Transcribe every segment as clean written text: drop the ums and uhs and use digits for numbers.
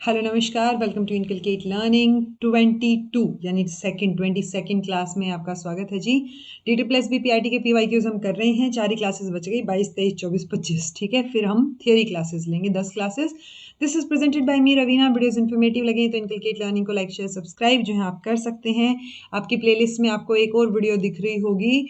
Hello नमस्कार, welcome to inculcate learning 22 यानी second 22nd class में आपका स्वागत है जी। टीटी प्लस बी पीआईटी के पीवाईक्यूज हम कर रहे हैं। 4 ही क्लासेस बच गई, 22, 23, 24, 25। ठीक है, फिर हम थियोरी क्लासेस लेंगे 10 classes. This is presented by me Raveena. Videos informative लगे तो इनकलकेट लर्निंग को लाइक शेयर सब्सक्राइब जो है आप कर सकते हैं। आपकी प्लेलिस्ट में आपको एक और वीडियो दिख रही होगी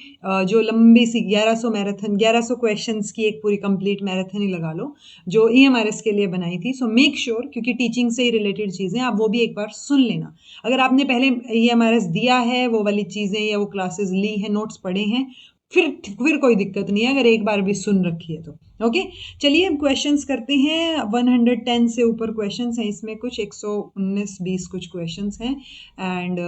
जो लंबी सी 1100 मैराथन 1100 क्वेश्चंस की एक पूरी कंप्लीट मैराथन ही लगा लो, जो ईएमआरएस के लिए बनाई थी। सो मेक श्योर, क्योंकि टीचिंग से ही रिलेटेड चीज़ें आप वो भी एक बार सुन लेना। अगर आपने पहले ईएमआरएस दिया है, वो वाली चीज़ें या वो क्लासेस ली हैं, नोट्स पढ़े हैं, फिर कोई दिक्कत नहीं है अगर एक बार भी सुन रखी है तो। ओके, चलिए अब क्वेश्चंस करते हैं। 110 से ऊपर क्वेश्चंस हैं इसमें, कुछ 119-20 कुछ क्वेश्चंस हैं। एंड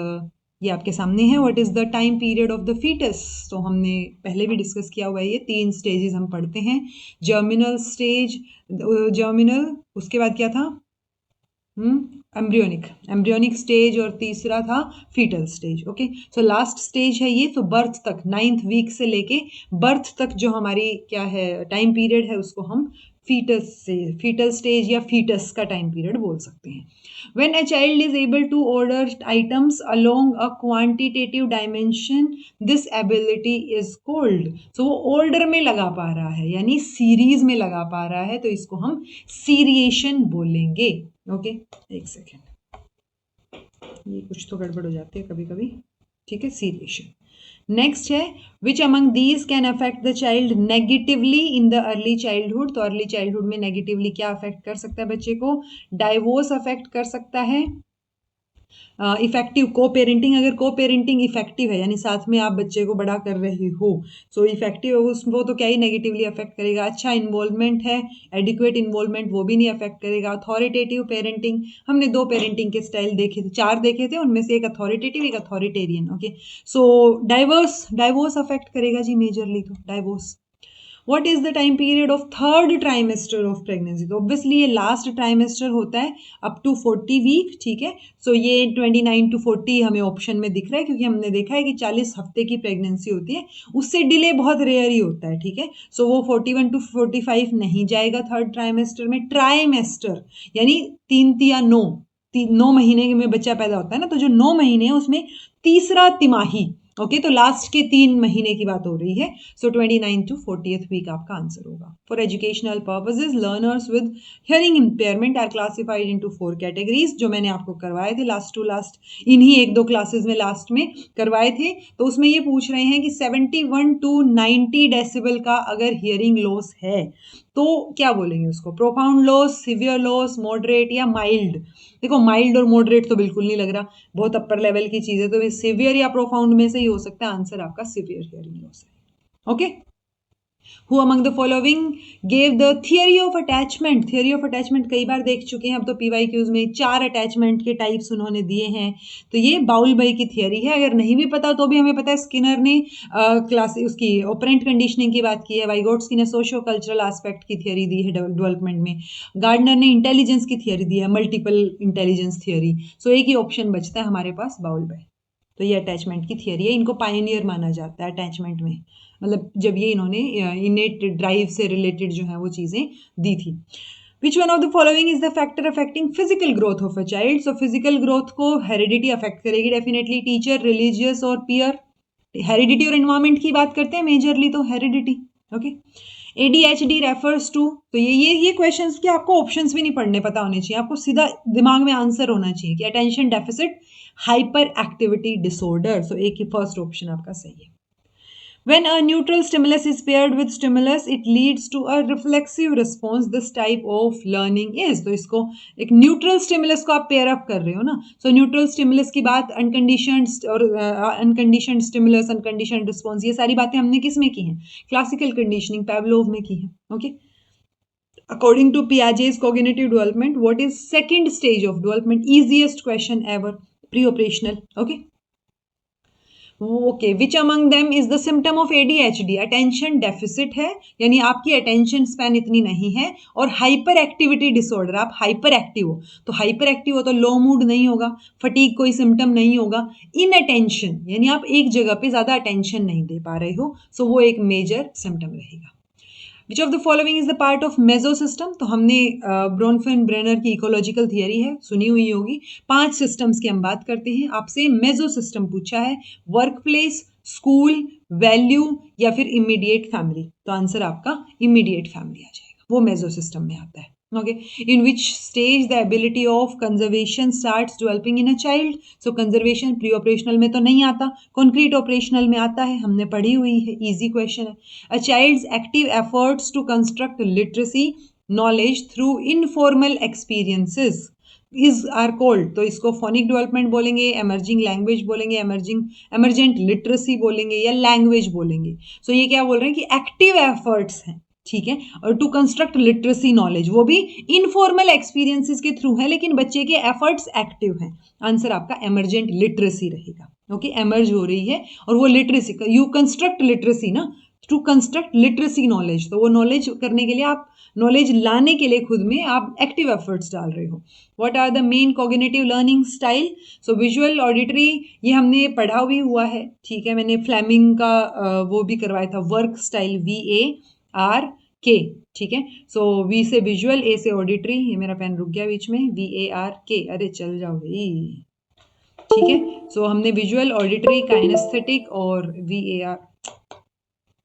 ये आपके सामने है। What is the time period of the fetus? तो हमने पहले भी डिस्कस किया हुआ है, ये 3 स्टेजेस हम पढ़ते हैं। जर्मिनल स्टेज, जर्मिनल, उसके बाद क्या था? एम्ब्रियोनिक स्टेज, और तीसरा था fetal stage. Okay, so last stage है ये। तो बर्थ तक, 9th वीक से लेके बर्थ तक जो हमारी क्या है टाइम पीरियड है, उसको हम फीटल स्टेज या फीटस का टाइम पीरियड बोल सकते हैं। When a child is able to order items along a quantitative dimension, this ability is called. So वो order में लगा पा रहा है, यानी सीरीज में लगा पा रहा है, तो इसको हम सीरिएशन बोलेंगे। ओके, एक सेकेंड, ये कुछ तो गड़बड़ हो जाती है कभी कभी। ठीक है, सीरिएशन। नेक्स्ट है, which among these can affect the child negatively in the early childhood? तो अर्ली चाइल्डहुड में नेगेटिवली क्या अफेक्ट कर सकता है बच्चे को? डाइवोर्स अफेक्ट कर सकता है। इफेक्टिव को पेरेंटिंग, अगर को पेरेंटिंग इफेक्टिव है, यानी साथ में आप बच्चे को बड़ा कर रहे हो, सो इफेक्टिव है उसको तो क्या ही नेगेटिवली अफेक्ट करेगा। अच्छा इन्वॉल्वमेंट है, एडिक्वेट इन्वॉल्वमेंट, वो भी नहीं अफेक्ट करेगा। अथॉरिटेटिव पेरेंटिंग, हमने 2 पेरेंटिंग के स्टाइल देखे थे, 4 देखे थे, उनमें से एक अथॉरिटेटिव, एक अथॉरिटेरियन। ओके, सो डाइवोर्स अफेक्ट करेगा जी मेजरली, तो divorce. What is the time period of third trimester of pregnancy? तो ऑब्वियसली ये लास्ट ट्राइमेस्टर होता है अप टू 40 वीक। ठीक है, सो ये 29 to 40 हमें ऑप्शन में दिख रहा है, क्योंकि हमने देखा है कि 40 हफ्ते की प्रेगनेंसी होती है, उससे डिले बहुत रेयर ही होता है। ठीक है, सो वो 41 to 45 नहीं जाएगा थर्ड ट्राइमेस्टर में। ट्राइमेस्टर यानी 3 या 9 महीने में बच्चा पैदा होता है ना, तो जो 9 महीने है उसमें तीसरा तिमाही। ओके, तो लास्ट के 3 महीने की बात हो रही है। सो 29 to 40th वीक आपका आंसर होगा। For educational purposes, learners with hearing impairment are classified into 4 categories, जो मैंने आपको करवाए थे लास्ट इन्हीं 1-2 क्लासेस में लास्ट में करवाए थे। तो उसमें ये पूछ रहे हैं कि 71 to 90 डेसिबल का अगर हियरिंग लॉस है तो क्या बोलेंगे उसको? Profound loss, severe loss, moderate या माइल्ड? देखो, माइल्ड और मॉडरेट तो बिल्कुल नहीं लग रहा, बहुत अपर लेवल की चीज है, तो सिवियर या प्रोफाउंड में से ही हो सकता है। आंसर आपका सिवियर हियरिंग लॉस है। Okay, Who among the following gave the theory of attachment? Theory of attachment कई बार देख चुके हैं, अब तो PYQs में 4 अटैचमेंट के टाइप्स उन्होंने दिए हैं। तो ये बाउल बाई की थियरी है। अगर नहीं भी पता तो भी हमें पता है, स्किनर ने क्लास उसकी ऑपरेंट कंडीशनिंग की बात की है, वाइगोट्स्की ने सोशियो कल्चरल एस्पेक्ट की थियरी दी है डेवलपमेंट में, गार्डनर ने इंटेलिजेंस की थियरी दी है, मल्टीपल इंटेलिजेंस थियरी। सो एक ही ऑप्शन बचता है हमारे पास, बाउल बाई। तो ये अटैचमेंट की थियरी है, इनको पायनियर माना जाता है अटैचमेंट में, मतलब जब ये इन्होंने इनेट ड्राइव से रिलेटेड जो है वो चीज़ें दी थी। Which one of the following is the factor affecting physical growth of a child? So physical growth को हेरिडिटी अफेक्ट करेगी डेफिनेटली, टीचर, रिलीजियस और पीयर। हेरिडिटी और इन्वायरमेंट की बात करते हैं मेजरली, तो heredity. Okay, ADHD refers to, तो ये क्वेश्चंस के आपको ऑप्शंस भी नहीं पढ़ने पता होने चाहिए, आपको सीधा दिमाग में आंसर होना चाहिए कि attention deficit hyperactivity disorder. So एक ही फर्स्ट ऑप्शन आपका सही है। When a neutral stimulus is paired with stimulus, it leads to a reflexive response. This type of learning is, तो इसको एक न्यूट्रल स्टिमुलस को आप पेयर अप कर रहे हो ना, सो न्यूट्रल स्टिमुलस की बात, अनकंडीशनड और अनकंडीशनड स्टिमुलस, अनकंडीशनड रिस्पॉन्स, ये सारी बातें हमने किस में की हैं? क्लासिकल कंडीशनिंग, पैवलोव में की है। Okay, according to Piaget's cognitive development, what is second stage of development? Easiest question ever, pre-operational. Okay, which among them is the symptom of ADHD? Attention deficit है, यानी आपकी अटेंशन स्पैन इतनी नहीं है, और हाइपर एक्टिविटी डिसऑर्डर, आप hyper active हो, तो हाइपर एक्टिव हो तो लो मूड नहीं होगा, फटीग कोई सिम्टम नहीं होगा, इन अटेंशन यानी आप एक जगह पे ज्यादा अटेंशन नहीं दे पा रहे हो, सो वो एक मेजर सिम्टम रहेगा। विच of the following is the part of meso system? तो हमने ब्रोनफेन ब्रेनर की इकोलॉजिकल थियरी है, सुनी हुई होगी। 5 सिस्टम्स की हम बात करते हैं। आपसे मेजो सिस्टम पूछा है, वर्क प्लेस, स्कूल, वैल्यू या फिर इमीडिएट फैमिली। तो आंसर आपका इमीडिएट फैमिली आ जाएगा, वो मेजो सिस्टम में आता है। Okay, in which stage the ability of conservation starts developing in a child? So conservation pre operational में तो नहीं आता, कॉन्क्रीट ऑपरेशनल में आता है, हमने पढ़ी हुई है, इजी क्वेश्चन है। A child's active efforts to construct literacy knowledge through informal experiences is are called, तो इसको फोनिक डेवलपमेंट बोलेंगे, एमर्जिंग लैंग्वेज बोलेंगे, एमर्जेंट लिटरेसी बोलेंगे या लैंग्वेज बोलेंगे। सो ये क्या बोल रहे हैं कि एक्टिव एफर्ट्स हैं, ठीक है, और टू कंस्ट्रक्ट लिटरेसी नॉलेज, वो भी इनफॉर्मल एक्सपीरियंसेस के थ्रू है, लेकिन बच्चे के एफर्ट्स एक्टिव हैं। आंसर आपका एमर्जेंट लिटरेसी रहेगा। ओके, एमर्ज हो रही है और वो लिटरेसी, यू कंस्ट्रक्ट लिटरेसी ना, टू कंस्ट्रक्ट लिटरेसी नॉलेज, तो वो नॉलेज करने के लिए, आप नॉलेज लाने के लिए खुद में आप एक्टिव एफर्ट्स डाल रहे हो। What are the main cognitive learning style? So visual, auditory, ये हमने पढ़ा भी हुआ है, ठीक है, मैंने फ्लेमिंग का वो भी करवाया था, वर्क स्टाइल, VARK, ठीक है। सो V से विजुअल, A से ऑडिटरी, ये मेरा पेन रुक गया बीच में, VARK, अरे चल जाओ भाई, ठीक है। सो हमने विजुअल, ऑडिटरी, काइनेस्थेटिक और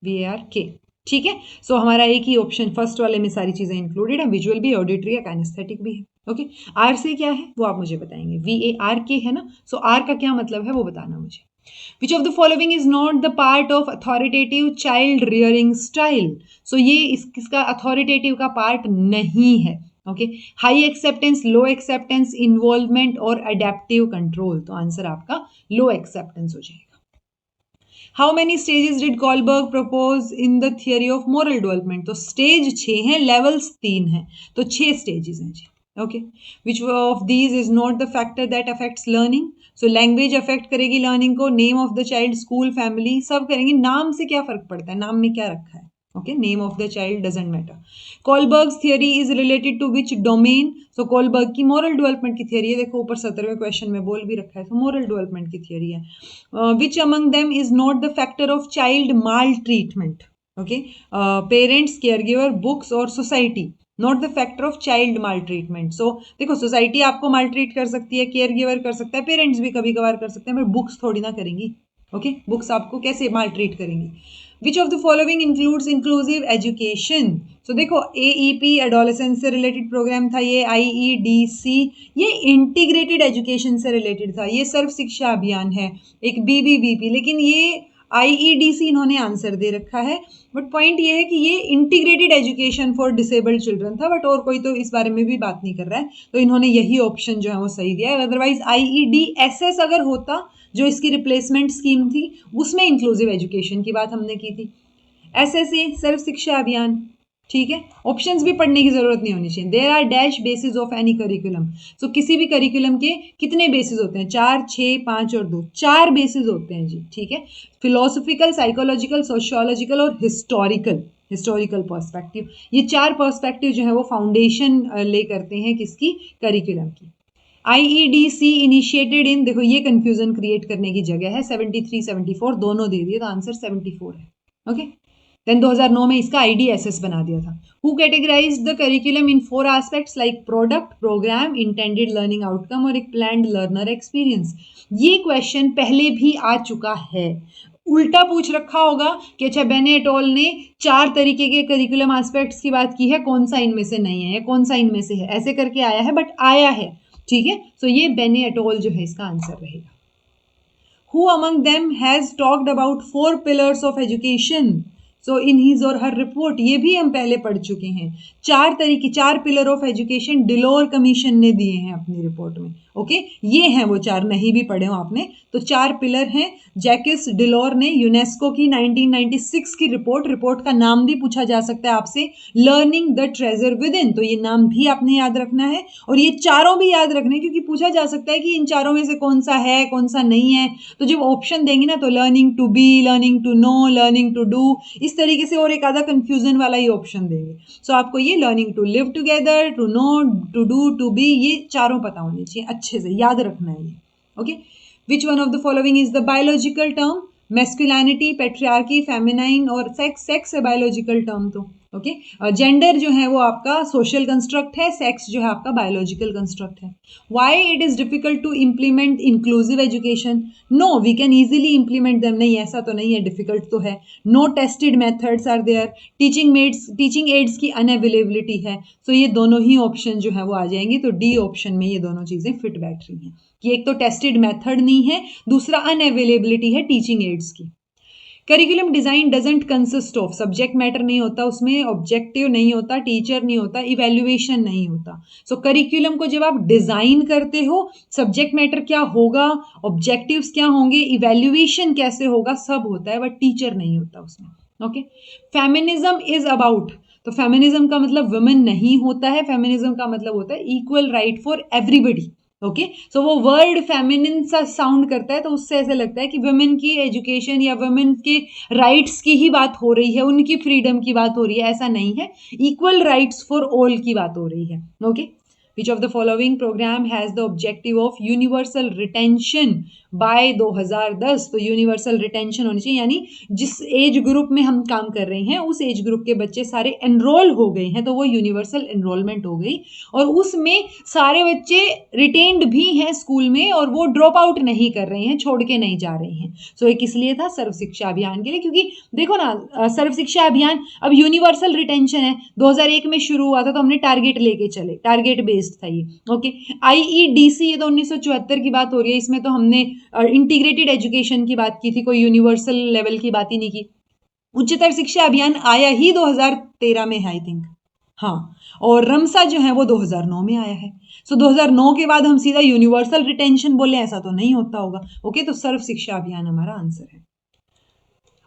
VARK, ठीक है। सो हमारा एक ही ऑप्शन फर्स्ट वाले में सारी चीजें इंक्लूडेड है, विजुअल भी, ऑडिटरी है, काइनेस्थेटिक भी है। ओके, R से क्या है वो आप मुझे बताएंगे, VARK है ना, सो R का क्या मतलब है वो बताना मुझे। Which of the following is not the part of authoritative child rearing style? So ये इसका authoritative का part नहीं है। Okay, high acceptance, low acceptance, involvement और अडेप्टिव कंट्रोल, तो आंसर आपका लो एक्सेप्टेंस हो जाएगा। How many stages did Kohlberg propose in the theory of moral development? तो स्टेज 6 हैं, लेवल्स 3 हैं, तो 6 स्टेजेस हैं जी। Okay, which of these is not the factor that affects learning? So language affect करेगी learning को, name of the child, school, family, सब करेंगे। नाम से क्या फर्क पड़ता है, नाम में क्या रखा है? Okay, name of the child doesn't matter. Kohlberg's theory is related to which domain? So Kohlberg की मॉरल डेवलपमेंट की थियरी है, देखो ऊपर 17वें क्वेश्चन में बोल भी रखा है, तो मॉरल डेवलपमेंट की थियरी है। Which among them is not the factor of child maltreatment? Okay, parents, caregiver, books और society, not the factor of child maltreatment. So देखो, सोसाइटी आपको माल ट्रीट कर सकती है, केयर गिवर कर सकता है, पेरेंट्स भी कभी कभार कर सकते हैं, पर बुक्स थोड़ी ना करेंगी। ओके, बुक्स आपको कैसे माल ट्रीट करेंगी? Which of the following includes inclusive education? So देखो, AEP एडोलेसेंस से रिलेटेड प्रोग्राम था, ये IEDC ये इंटीग्रेटेड एजुकेशन से रिलेटेड था, ये सर्व शिक्षा अभियान है, एक BBBP, लेकिन ये IEDC इन्होंने आंसर दे रखा है। बट पॉइंट ये है कि ये integrated education for disabled children था, बट और कोई तो इस बारे में भी बात नहीं कर रहा है, तो इन्होंने यही ऑप्शन जो है वो सही दिया है। अदरवाइज IEDSS अगर होता, जो इसकी रिप्लेसमेंट स्कीम थी, उसमें इंक्लूसिव एजुकेशन की बात हमने की थी। SSA सर्व शिक्षा अभियान, ठीक है, ऑप्शंस भी पढ़ने की जरूरत नहीं होनी चाहिए। There are dash basis of any curriculum. So किसी भी करिकुलम के कितने बेसिस होते हैं? 4, 6, 5 और 2, 4 बेसिस होते हैं जी, ठीक है। फिलोसफिकल, साइकोलॉजिकल, सोशियोलॉजिकल और हिस्टोरिकल पर्सपेक्टिव, ये 4 पर्सपेक्टिव जो है वो फाउंडेशन ले करते हैं किसकी? करिकुलम की। IEDC इनिशिएटेड इन, देखो ये कंफ्यूजन क्रिएट करने की जगह है, 73, 74 दोनों दे दिए, तो आंसर 74 है। ओके, देन 2009 में इसका IDSS बना दिया था। Who categorise the curriculum in 4 aspects like product, programme, intended learning outcome और एक प्लान्ड लर्नर एक्सपीरियंस? ये क्वेश्चन पहले भी आ चुका है, उल्टा पूछ रखा होगा कि अच्छा बेने एट ऑल ने 4 तरीके के करिकुलम एस्पेक्ट्स की बात की है, कौन सा इनमें से नहीं है या कौन सा इनमें से है, ऐसे करके आया है, बट आया है, ठीक है। सो ये बेने एट ऑल जो है इसका आंसर रहेगा। Who among them has talked about 4 pillars of education? So in his और हर रिपोर्ट, ये भी हम पहले पढ़ चुके हैं। 4 तरीके, 4 पिलर ऑफ एजुकेशन डिलोर कमीशन ने दिए हैं अपनी रिपोर्ट में। ओके, ये हैं वो 4, नहीं भी पढ़े हो आपने तो 4 पिलर हैं। जैकिस डिलोर ने यूनेस्को की 1996 की रिपोर्ट का नाम भी पूछा जा सकता है आपसे, learning the treasure with in, तो ये नाम भी आपने याद रखना है और ये चारों भी याद रखने, क्योंकि पूछा जा सकता है कि इन चारों में से कौन सा है कौन सा नहीं है। तो जब ऑप्शन देंगे ना, तो learning to be, learning to know, learning to do, इस तरीके से और एक आधा कंफ्यूजन वाला ही ऑप्शन देंगे। सो आपको ये learning to live together, to know, to do, to be, ये चारों पता होने चाहिए, अच्छे से याद रखना है ये। Okay, which one of the following is the biological term? Masculinity, patriarchy, feminine और सेक्स। सेक्स है बायोलॉजिकल टर्म, तो ओके। जेंडर जो है वो आपका सोशल कंस्ट्रक्ट है, सेक्स जो है आपका बायोलॉजिकल कंस्ट्रक्ट है। Why it is difficult to implement inclusive education? No, we can easily implement them. नहीं, ऐसा तो नहीं है, डिफिकल्ट तो है। No tested methods are there. Teaching aids की अनअवेलेबिलिटी है। सो ये दोनों ही ऑप्शन जो है वो आ जाएंगे। तो डी ऑप्शन में ये दोनों चीजें फिट बैठ रही हैं कि एक तो टेस्टेड मेथड नहीं है, दूसरा अनअवेलेबिलिटी है टीचिंग एड्स की। Curriculum design doesn't consist of, subject matter नहीं होता उसमें, ऑब्जेक्टिव नहीं होता, टीचर नहीं होता, इवेल्युएशन नहीं होता। सो करिकुलम को जब आप डिजाइन करते हो, सब्जेक्ट मैटर क्या होगा, ऑब्जेक्टिव्स क्या होंगे, इवेल्युएशन कैसे होगा, सब होता है, बट टीचर नहीं होता उसमें। ओके। फेमिनिज्म इज अबाउट, तो फेमिनिज्म का मतलब वुमेन नहीं होता है, फेमिनिज्म का मतलब होता है equal right for everybody. Okay. So वो वर्ड फेमिनिन सा साउंड करता है तो उससे ऐसा लगता है कि वुमेन की एजुकेशन या वुमेन के राइट्स की ही बात हो रही है, उनकी फ्रीडम की बात हो रही है। ऐसा नहीं है, इक्वल राइट्स फॉर ऑल की बात हो रही है। Okay. Which of the following programme has the objective of universal retention by 2010? तो यूनिवर्सल रिटेंशन होनी चाहिए, यानी जिस एज ग्रुप में हम काम कर रहे हैं उस एज ग्रुप के बच्चे सारे एनरोल हो गए हैं, तो वो यूनिवर्सल एनरोलमेंट हो गई। और उसमें सारे बच्चे रिटेन्ड भी हैं स्कूल में और वो ड्रॉप आउट नहीं कर रहे हैं, छोड़ के नहीं जा रहे हैं। सो एक इसलिए था सर्व शिक्षा अभियान के लिए, क्योंकि देखो ना, सर्व शिक्षा अभियान अब यूनिवर्सल रिटेंशन है, 2001 में शुरू हुआ था, तो हमने टारगेट लेके चले, टारगेट बेस्ड था ये। ओके। IEDC, ये तो 1974 की बात हो रही है, इसमें तो हमने इंटीग्रेटेड एजुकेशन की बात की थी, कोई यूनिवर्सल लेवल की बात ही नहीं की। उच्चतर शिक्षा अभियान आया ही 2013 में है आई थिंक, हाँ। और रमसा जो है वो 2009 में आया है। सो 2009 के बाद हम सीधा यूनिवर्सल रिटेंशन बोले, ऐसा तो नहीं होता होगा। ओके। तो सर्व शिक्षा अभियान हमारा आंसर है।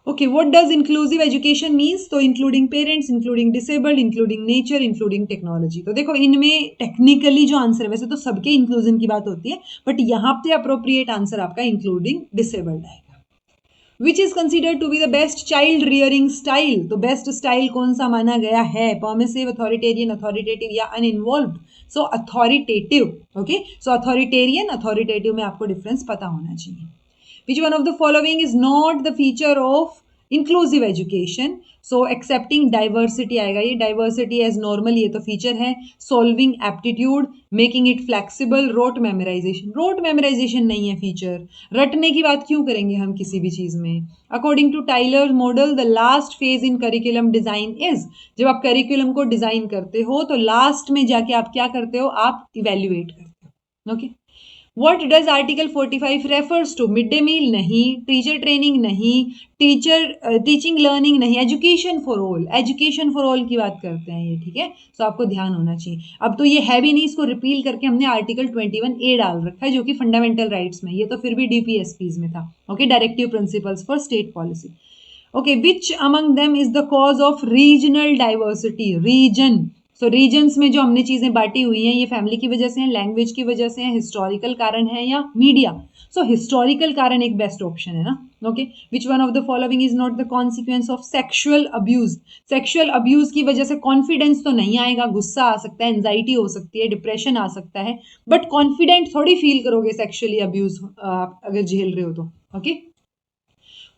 Okay, what does inclusive education means? तो including parents, including disabled, including nature, including technology. तो देखो इनमें टेक्निकली जो आंसर है, वैसे तो सबके इंक्लूजन की बात होती है, बट यहाँ पे अप्रोप्रिएट आंसर आपका इंक्लूडिंग डिसेबल्ड आएगा। Which is considered to be the best child rearing style? तो बेस्ट स्टाइल कौन सा माना गया है? परमिसिव, अथॉरिटेरियन, अथॉरिटेटिव या uninvolved? So authoritative. Okay. So authoritarian, authoritative में आपको डिफरेंस पता होना चाहिए। Which one of the following is not the feature of inclusive education? So accepting diversity आएगा, ये diversity as normal, ये तो feature है। solving aptitude, making it flexible, rote memorization नहीं है feature। रटने की बात क्यों करेंगे हम किसी भी चीज में? according to Tyler's model the last phase in curriculum design is, जब आप curriculum को डिजाइन करते हो तो लास्ट में जाके आप क्या करते हो? आप इवेल्युएट करते हो। Okay. What does Article 45 refers to? Mid day meal नहीं, टीचर ट्रेनिंग नहीं, टीचिंग लर्निंग नहीं, education for all, education for all की बात करते हैं ये, ठीक है। तो आपको ध्यान होना चाहिए। अब तो ये है भी नहीं, इसको रिपील करके हमने आर्टिकल 21A डाल रखा है, जो कि फंडामेंटल राइट्स में, ये तो फिर भी DPSPs में था। Okay. Directive principles for state policy. Okay. Which among them is the cause of regional diversity? Region, so regions में जो हमने चीजें बांटी हुई हैं, ये फैमिली की वजह से है, लैंग्वेज की वजह से है, हिस्टोरिकल कारण है या मीडिया? सो हिस्टोरिकल कारण एक बेस्ट ऑप्शन है ना। Okay. Which one of the following is not the consequence of sexual abuse? Sexual abuse की वजह से कॉन्फिडेंस तो नहीं आएगा, गुस्सा आ सकता है, एंजाइटी हो सकती है, डिप्रेशन आ सकता है, बट कॉन्फिडेंट थोड़ी फील करोगे सेक्सुअली अब्यूज अगर झेल रहे हो तो। Okay.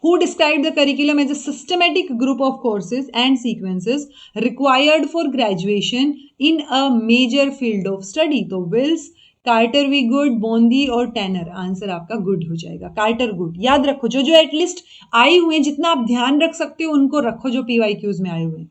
Who described the curriculum as a systematic group of courses and sequences required for graduation in a major field of study? तो Wills, Carter V Good, Bondi और Tanner. Answer आपका good हो जाएगा, कार्टर गुड। याद रखो, जो जो at least आए हुए हैं, जितना आप ध्यान रख सकते हो उनको रखो, जो PYQs में आए हुए हैं।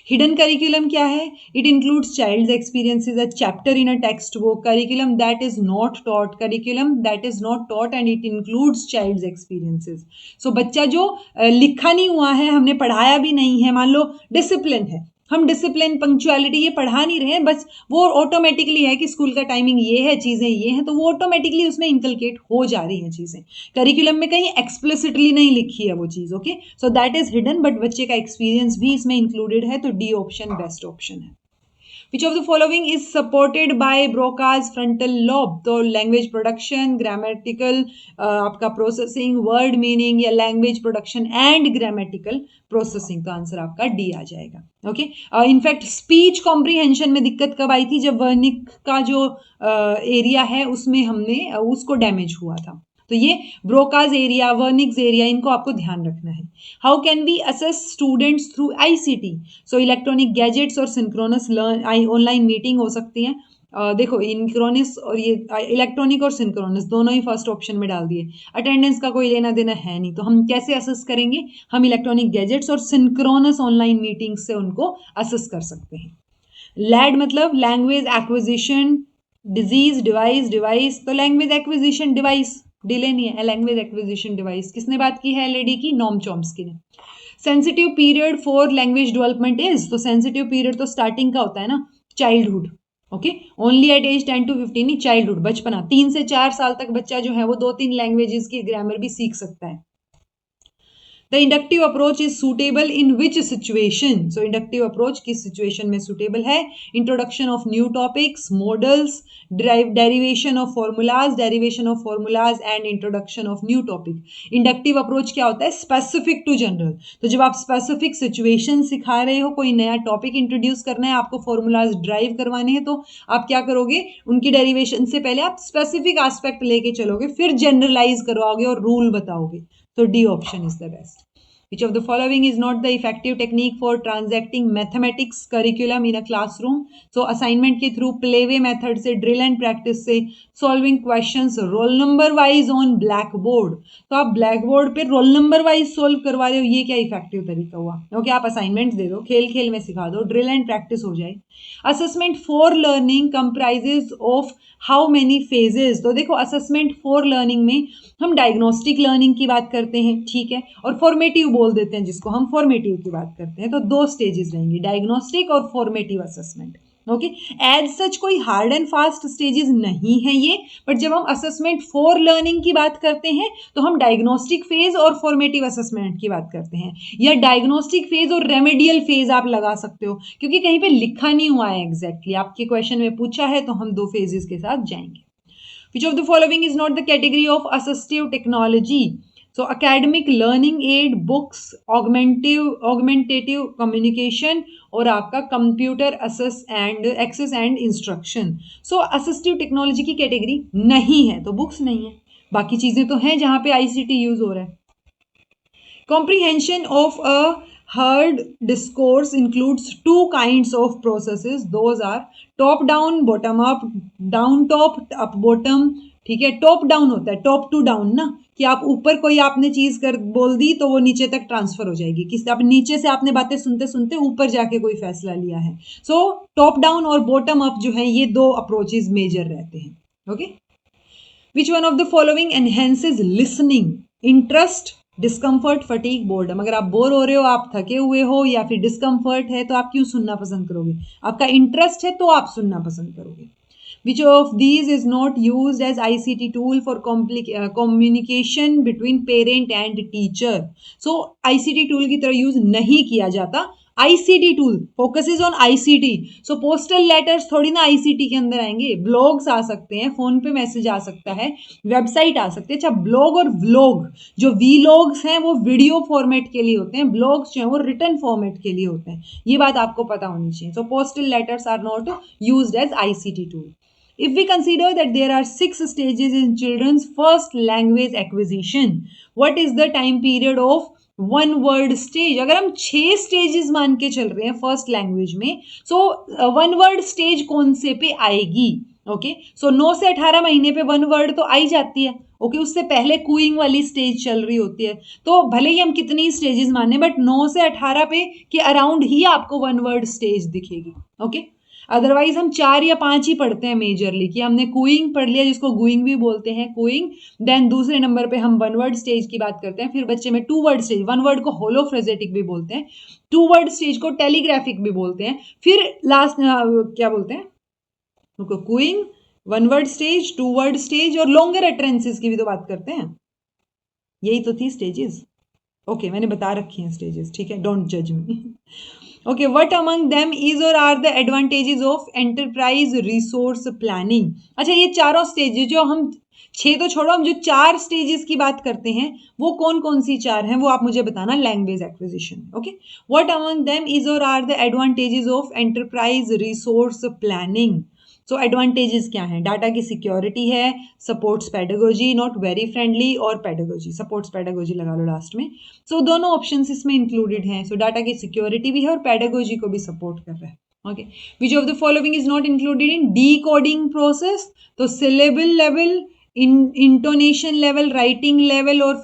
हिडन करिकुलम क्या है? It includes child's experiences, a chapter in a textbook, curriculum that is not taught, curriculum that is not taught and it includes child's experiences. So बच्चा जो लिखा नहीं हुआ है, हमने पढ़ाया भी नहीं है, मान लो डिसिप्लिन है, हम डिसिप्लिन, पंक्चुअलिटी ये पढ़ा नहीं रहे हैं, बस वो ऑटोमेटिकली है कि स्कूल का टाइमिंग ये है, चीजें ये हैं, तो वो ऑटोमेटिकली उसमें इंकलकेट हो जा रही हैं चीजें। करिकुलम में कहीं एक्सप्लिसिटली नहीं लिखी है वो चीज। Okay. So that is hidden, but बच्चे का एक्सपीरियंस भी इसमें इंक्लूडेड है, तो डी ऑप्शन बेस्ट ऑप्शन है। Which of the following is supported by Broca's frontal lobe? तो लैंग्वेज प्रोडक्शन, ग्रामेटिकल आपका प्रोसेसिंग, वर्ड मीनिंग या language production and grammatical processing? तो आंसर आपका डी आ जाएगा। ओके। इनफैक्ट स्पीच कॉम्प्रीहेंशन में दिक्कत कब आई थी? जब वर्निक का जो एरिया है उसमें हमने उसको डैमेज हुआ था, तो ये ब्रोकाज एरिया, वर्निक्स एरिया, इनको आपको ध्यान रखना है। How can we assess students through ICT? So electronic gadgets और सिंक्रोनस ऑनलाइन मीटिंग हो सकती है। देखो इनक्रोनिस और ये इलेक्ट्रॉनिक और सिंक्रोनस दोनों ही फर्स्ट ऑप्शन में डाल दिए। अटेंडेंस का कोई लेना देना है नहीं, तो हम कैसे असेस करेंगे? हम इलेक्ट्रॉनिक गैजेट्स और सिंक्रोनस ऑनलाइन मीटिंग से उनको असेस कर सकते हैं। लैड मतलब language acquisition disease device, device तो लैंग्वेज एक्विजिशन डिवाइस, डिले नहीं है, लैंग्वेज एक्विजिशन डिवाइस। किसने बात की है एलईडी की? नॉम चॉम्स्की ने। Sensitive period for language development is, तो सेंसिटिव पीरियड तो स्टार्टिंग का होता है ना, childhood. Okay, only at age 10 to 15 नहीं, चाइल्डहुड, बचपना। 3 से 4 साल तक बच्चा जो है वो 2-3 लैंग्वेजेस की ग्रामर भी सीख सकता है। The inductive approach is suitable in which situation? So inductive approach किस situation में suitable है? Introduction of new topics, models, derivation of formulas and introduction of new topic. Inductive approach क्या होता है? Specific to general. तो जब आप specific situation सिखा रहे हो, कोई नया topic introduce करना है, आपको formulas derive करवाने हैं, तो आप क्या करोगे? उनकी derivation से पहले आप specific aspect लेके चलोगे, फिर generalize करवाओगे और rule बताओगे। So D option is the best. Which of the following is not the effective technique for transacting mathematics curriculum in a classroom? So assignment के through playway method से, drill and practice से, solving questions roll number wise on blackboard. तो आप blackboard पे roll number wise solve करवा रहे हो, ये क्या effective तरीका हुआ? क्योंकि आप assignments दे दो, खेल खेल में सिखा दो, drill and practice हो जाए। Assessment for learning comprises of how many phases? तो देखो असेसमेंट फॉर लर्निंग में हम डायग्नोस्टिक लर्निंग की बात करते हैं, ठीक है, और फॉर्मेटिव बोल देते हैं जिसको हम फॉर्मेटिव की बात करते हैं। तो 2 स्टेजेस रहेंगी, डायग्नोस्टिक और formative assessment. Okay, as such कोई हार्ड एंड फास्ट स्टेजेस नहीं है ये, बट जब हम असेसमेंट फॉर लर्निंग की बात करते हैं तो हम डायग्नोस्टिक फेज और फॉर्मेटिव असेसमेंट की बात करते हैं, या डायग्नोस्टिक फेज और रेमेडियल फेज आप लगा सकते हो, क्योंकि कहीं पे लिखा नहीं हुआ है एग्जैक्टली, आपके क्वेश्चन में पूछा है, तो हम 2 फेजेस के साथ जाएंगे। Which of the following is not the category of assistive technology? So academic learning aid, books, augmentative communication और आपका computer access and instruction. So assistive technology की कैटेगरी नहीं है, तो बुक्स नहीं है, बाकी चीजें तो हैं जहां पे आईसीटी यूज हो रहा है। Comprehension of a heard discourse includes 2 kinds of processes. Those are top down, bottom up, down top, up bottom. ठीक है, टॉप डाउन होता है, टॉप टू डाउन ना, कि आप ऊपर कोई आपने चीज कर बोल दी तो वो नीचे तक ट्रांसफर हो जाएगी, किस आप नीचे से आपने बातें सुनते सुनते ऊपर जाके कोई फैसला लिया है। सो टॉप डाउन और बॉटम अप जो है ये 2 अप्रोचेज मेजर रहते हैं। Okay, which one of the following enhances listening? Interest, discomfort, fatigue, boredom. अगर आप बोर हो रहे हो, आप थके हुए हो, या फिर डिस्कम्फर्ट है, तो आप क्यों सुनना पसंद करोगे? आपका इंटरेस्ट है तो आप सुनना पसंद करोगे। Which of these is not used as ICT tool for communication between parent and teacher? So ICT tool की तरह यूज नहीं किया जाता। ICT tool focuses on ICT. So postal letters थोड़ी ना ICT के अंदर आएंगे, ब्लॉग्स आ सकते हैं, फोन पे मैसेज आ सकता है, वेबसाइट आ सकती है। अच्छा, ब्लॉग और व्लॉग, जो वीलॉग्स हैं वो वीडियो फॉर्मेट के लिए होते हैं, ब्लॉग्स जो हैं वो रिटन फॉर्मेट के लिए होते हैं, ये बात आपको पता होनी चाहिए। So postal letters are not used as ICT tool. If we consider that there are 6 stages in children's first language acquisition, what is the time period of one word stage? अगर हम 6 स्टेजेस मान के चल रहे हैं first language में, so one word stage कौन से पे आएगी? ओके, सो 9 से 18 महीने पे वन वर्ड तो आई जाती है। ओके, उससे पहले कूइंग वाली स्टेज चल रही होती है, तो भले ही हम कितनी स्टेजेस माने, बट 9 से 18 पे के अराउंड ही आपको वन वर्ड स्टेज दिखेगी। ओके, अदरवाइज हम 4 या 5 ही पढ़ते हैं मेजरली, कि हमने कूइंग पढ़ लिया, जिसको गुइंग भी बोलते हैं, कूइंग, देन दूसरे नंबर पे हम वन वर्ड स्टेज की बात करते हैं, फिर बच्चे में 2 वर्ड स्टेज, वन वर्ड को होलोफ्रेजेटिक भी बोलते हैं, 2 वर्ड स्टेज को टेलीग्राफिक भी बोलते हैं, फिर लास्ट क्या बोलते हैं, cooing, one word stage, 2 word stage, और लॉन्गर अटरेंसेस की भी तो बात करते हैं। यही तो थी स्टेजेस। ओके, मैंने बता रखी हैं स्टेजेस, ठीक है, डोंट जज मी। Okay, what among them is or are the advantages of enterprise resource planning? अच्छा, ये चारों स्टेजेस जो हम 6 तो छोड़ो, हम जो 4 स्टेजेस की बात करते हैं वो कौन कौन सी 4 हैं वो आप मुझे बताना language acquisition. Okay, what among them is or are the advantages of enterprise resource planning? So advantages क्या हैं? डाटा की सिक्योरिटी है, supports pedagogy, not very friendly, और पेडागोजी, सपोर्ट्स पेडागोजी लगा लो लास्ट में। सो दोनों ऑप्शंस इसमें इंक्लूडेड हैं। सो डाटा की सिक्योरिटी भी है और पेडागोजी को भी सपोर्ट कर रहा है। Okay, which of the following is not included in decoding process? तो syllable level, intonation level, writing level और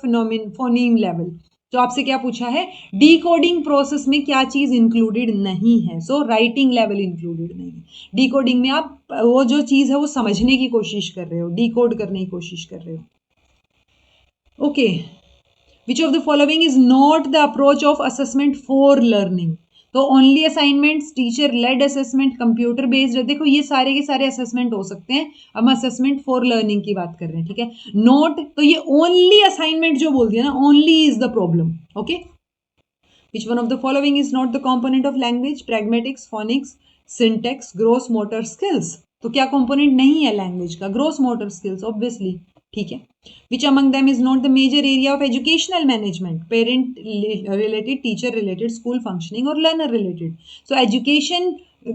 फोनीम लेवल। तो आपसे क्या पूछा है? डीकोडिंग प्रोसेस में क्या चीज इंक्लूडेड नहीं है? सो राइटिंग लेवल इंक्लूडेड नहीं है। डीकोडिंग में आप वो जो चीज है वो समझने की कोशिश कर रहे हो, डीकोड करने की कोशिश कर रहे हो। Okay, which of the following is not the approach of assessment for learning? तो only assignments, teacher led assessment, computer based. देखो ये सारे के सारे असेसमेंट हो सकते हैं, हम असेसमेंट फॉर लर्निंग की बात कर रहे हैं, ठीक है। नोट, तो ये ओनली असाइनमेंट जो बोल दिया ना, only is the problem. Okay, which one of the following is not the component of language? Pragmatics, phonics, syntax, gross motor skills. तो क्या कंपोनेंट नहीं है लैंग्वेज का? ग्रोस मोटर स्किल्स, ऑब्वियसली, ठीक है। Which among them is not the major area of educational management? Parent related, teacher related, school functioning और learner related. So education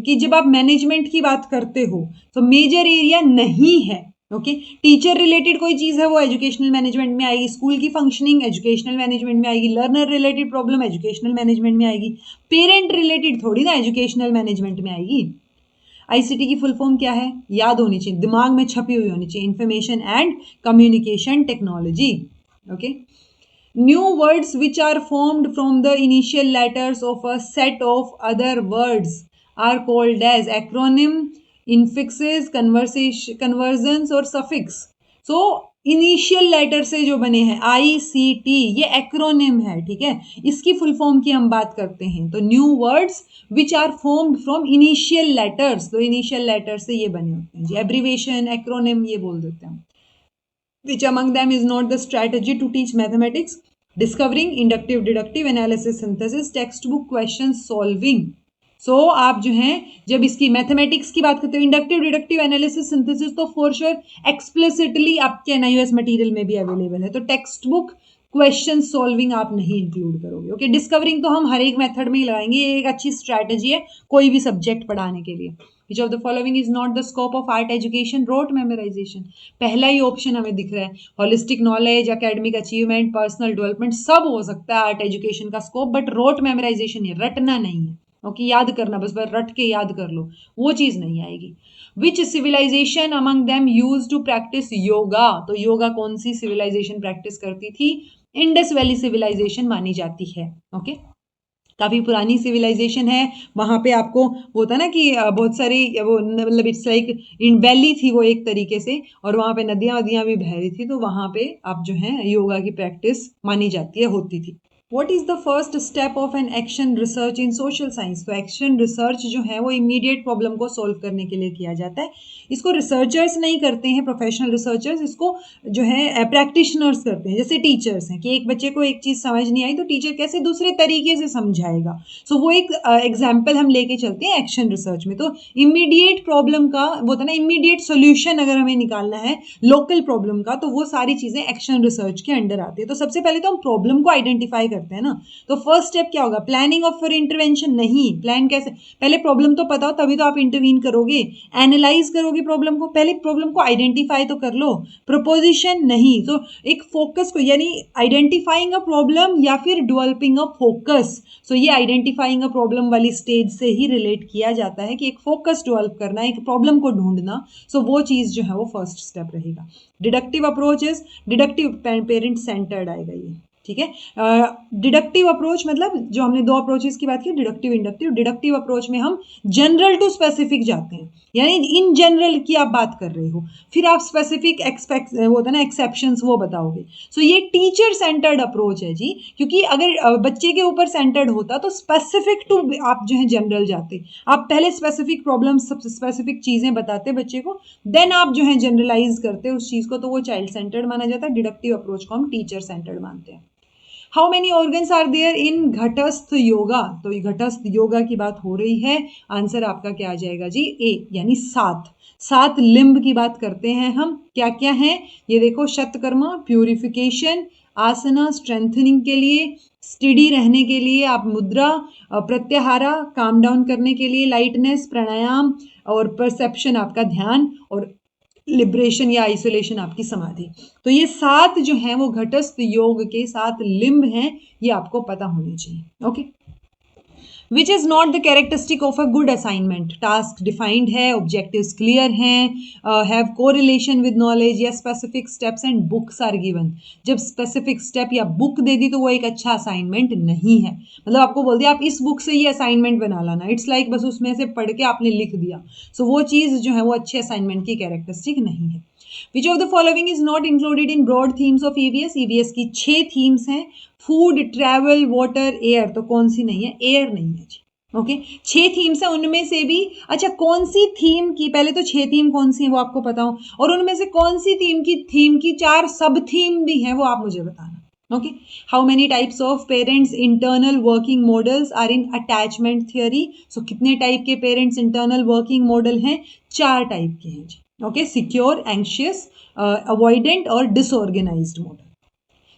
की जब आप मैनेजमेंट की बात करते हो तो मेजर एरिया नहीं है। ओके, टीचर रिलेटेड कोई चीज है वो एजुकेशनल मैनेजमेंट में आएगी, स्कूल की फंक्शनिंग एजुकेशनल मैनेजमेंट में आएगी, learner related problem educational management में आएगी, पेरेंट रिलेटेड थोड़ी ना एजुकेशनल मैनेजमेंट में आएगी। आईसीटी की फुल फॉर्म क्या है? याद होनी चाहिए, दिमाग में छपी हुई होनी चाहिए, information and communication technology. Okay, new words which are formed from the initial letters of a set of other words are called as acronym, infixes, conversions और सफिक्स। सो इनिशियल लेटर से जो बने हैं ICT, ये acronym है, ठीक है। इसकी फुल फॉर्म की हम बात करते हैं तो new words which are formed from initial letters, तो इनिशियल लेटर से ये बने होते हैं जी, एब्रीवेशन, एक्रोनिम ये बोल देते हैं। Which among them is not the strategy to teach mathematics? Discovering, inductive, deductive, analysis, synthesis, textbook question solving. So आप जो हैं जब इसकी मैथमेटिक्स की बात करते हो, इंडक्टिव, डिडक्टिव, एनालिसिस, सिंथेसिस, तो फॉर श्योर एक्सप्लिसिटली आपके NIOS मटेरियल में भी अवेलेबल है। तो टेक्स्ट बुक क्वेश्चन सॉल्विंग आप नहीं इंक्लूड करोगे। ओके, डिस्कवरिंग तो हम हर एक मेथड में ही लगाएंगे, ये एक अच्छी स्ट्रैटेजी है कोई भी सब्जेक्ट पढ़ाने के लिए। Which of the following is not the scope of art education? Rote memorisation, पहला ही ऑप्शन हमें दिख रहा है। Holistic knowledge, academic achievement, personal development, सब हो सकता है आर्ट एजुकेशन का स्कोप, बट रोट मेमोराइजेशन है, रटना नहीं है। ओके, याद करना, बस रट के याद कर लो, वो चीज नहीं आएगी। Which civilization among them use to practise yoga? तो योगा कौन सी सिविलाइजेशन प्रैक्टिस करती थी? इंडस वैली सिविलाइजेशन मानी जाती है। ओके, काफी पुरानी सिविलाइजेशन है, वहां पे आपको होता ना कि बहुत सारी वो मतलब इट्स लाइक इन वैली थी वो एक तरीके से, और वहां पे नदियां वदियां भी बह रही थी, तो वहां पे आप जो है योगा की प्रैक्टिस मानी जाती है, होती थी। What is the first step of an action research in social science? तो एक्शन रिसर्च जो है वो इमीडिएट प्रॉब्लम को सॉल्व करने के लिए किया जाता है। इसको रिसर्चर्स नहीं करते हैं, प्रोफेशनल रिसर्चर्स, इसको जो है प्रैक्टिशनर्स करते हैं। जैसे टीचर्स हैं कि एक बच्चे को एक चीज़ समझ नहीं आई तो टीचर कैसे दूसरे तरीके से समझाएगा। सो वो एक एग्जाम्पल हम लेके चलते हैं एक्शन रिसर्च में। तो इमीडिएट प्रॉब्लम का वो था ना, इमीडिएट सोल्यूशन अगर हमें निकालना है लोकल प्रॉब्लम का, तो वो सारी चीज़ें एक्शन रिसर्च के अंडर आती है। तो सबसे पहले तो हम प्रॉब्लम को आइडेंटिफाई करते हैं ना, तो फर्स्ट स्टेप क्या होगा? प्लानिंग ऑफ फॉर इंटरवेंशन नहीं, प्लान कैसे? पहले प्रॉब्लम तो पता हो तभी तो आप इंटरवीन करोगे, एनालाइज करोगे प्रॉब्लम को, पहले प्रॉब्लम को आइडेंटिफाई तो कर लो। प्रपोजिशन नहीं, तो एक फोकस को, यानी आइडेंटिफाइंग अ प्रॉब्लम या फिर डेवलपिंग अ फोकस। सो ये आइडेंटिफाइंग अ प्रॉब्लम वाली स्टेज से ही रिलेट किया जाता है कि एक फोकस डेवलप करना, एक प्रॉब्लम को ढूंढना। सो वो चीज जो है वो फर्स्ट स्टेप रहेगा। Deductive approaches, deductive parent centred आएगा ये, ठीक है। डिडक्टिव अप्रोच मतलब जो हमने दो अप्रोचेस की बात की, डिडक्टिव, इंडक्टिव। डिडक्टिव अप्रोच में हम जनरल टू स्पेसिफिक जाते हैं, यानी इन जनरल की आप बात कर रहे हो, फिर आप स्पेसिफिक एक्सपेक्ट होता है ना एक्सेप्शंस, वो बताओगे। सो ये टीचर सेंटर्ड अप्रोच है जी, क्योंकि अगर बच्चे के ऊपर सेंटर्ड होता तो स्पेसिफिक टू आप जो है जनरल जाते। आप पहले स्पेसिफिक प्रॉब्लम, स्पेसिफिक चीजें बताते बच्चे को, देन आप जो है जनरलाइज करते उस चीज को, तो वो चाइल्ड सेंटर्ड माना जाता है। डिडक्टिव अप्रोच को हम टीचर सेंटर्ड मानते हैं। How many organs are there in Ghatastha yoga? तो घटस्थ योगा की बात हो रही है, आंसर आपका क्या आ जाएगा जी? ए, यानी 7। 7 लिम्ब की बात करते हैं हम, क्या क्या है ये देखो। शतकर्मा प्यूरिफिकेशन, आसना स्ट्रेंथनिंग के लिए, स्टेडी रहने के लिए आप मुद्रा, प्रत्याहारा, काम डाउन करने के लिए लाइटनेस, प्राणायाम, और परसेप्शन आपका ध्यान, और लिबरेशन या आइसोलेशन आपकी समाधि। तो ये 7 जो हैं वो घटस्थ योग के 7 लिम्ब हैं, ये आपको पता होने चाहिए। Okay, which is not the characteristic of a good assignment. Task defined है, ऑब्जेक्टिव्स क्लियर हैं, हैव कोरिलेशन विद नॉलेज, या specific steps and books are given. जब स्पेसिफिक स्टेप या बुक दे दी तो वो एक अच्छा असाइनमेंट नहीं है। मतलब आपको बोल दिया आप इस बुक से ये असाइनमेंट बना लाना, इट्स लाइक बस उसमें से पढ़ के आपने लिख दिया। सो वो चीज़ जो है वो अच्छे असाइनमेंट की कैरेक्टरिस्टिक नहीं है। Which of the following is not included in broad themes of EVS. EVS की 6 थीम्स हैं, फूड, ट्रैवल, वाटर, एयर। तो कौन सी नहीं है? एयर नहीं है जी। ओके, 6 थीम्स है, उनमें से भी अच्छा कौन सी थीम की, पहले तो 6 थीम कौन सी है वो आपको पता हो, और उनमें से कौन सी थीम की 4 सब थीम भी हैं वो आप मुझे बताना। Okay, how many types of parents internal working models are in attachment theory. So कितने टाइप के पेरेंट्स इंटरनल वर्किंग मॉडल हैं? 4 टाइप के हैं जी। ओके, सिक्योर, एंशियस, अवॉइडेंट और डिसऑर्गेनाइज्ड मॉडल।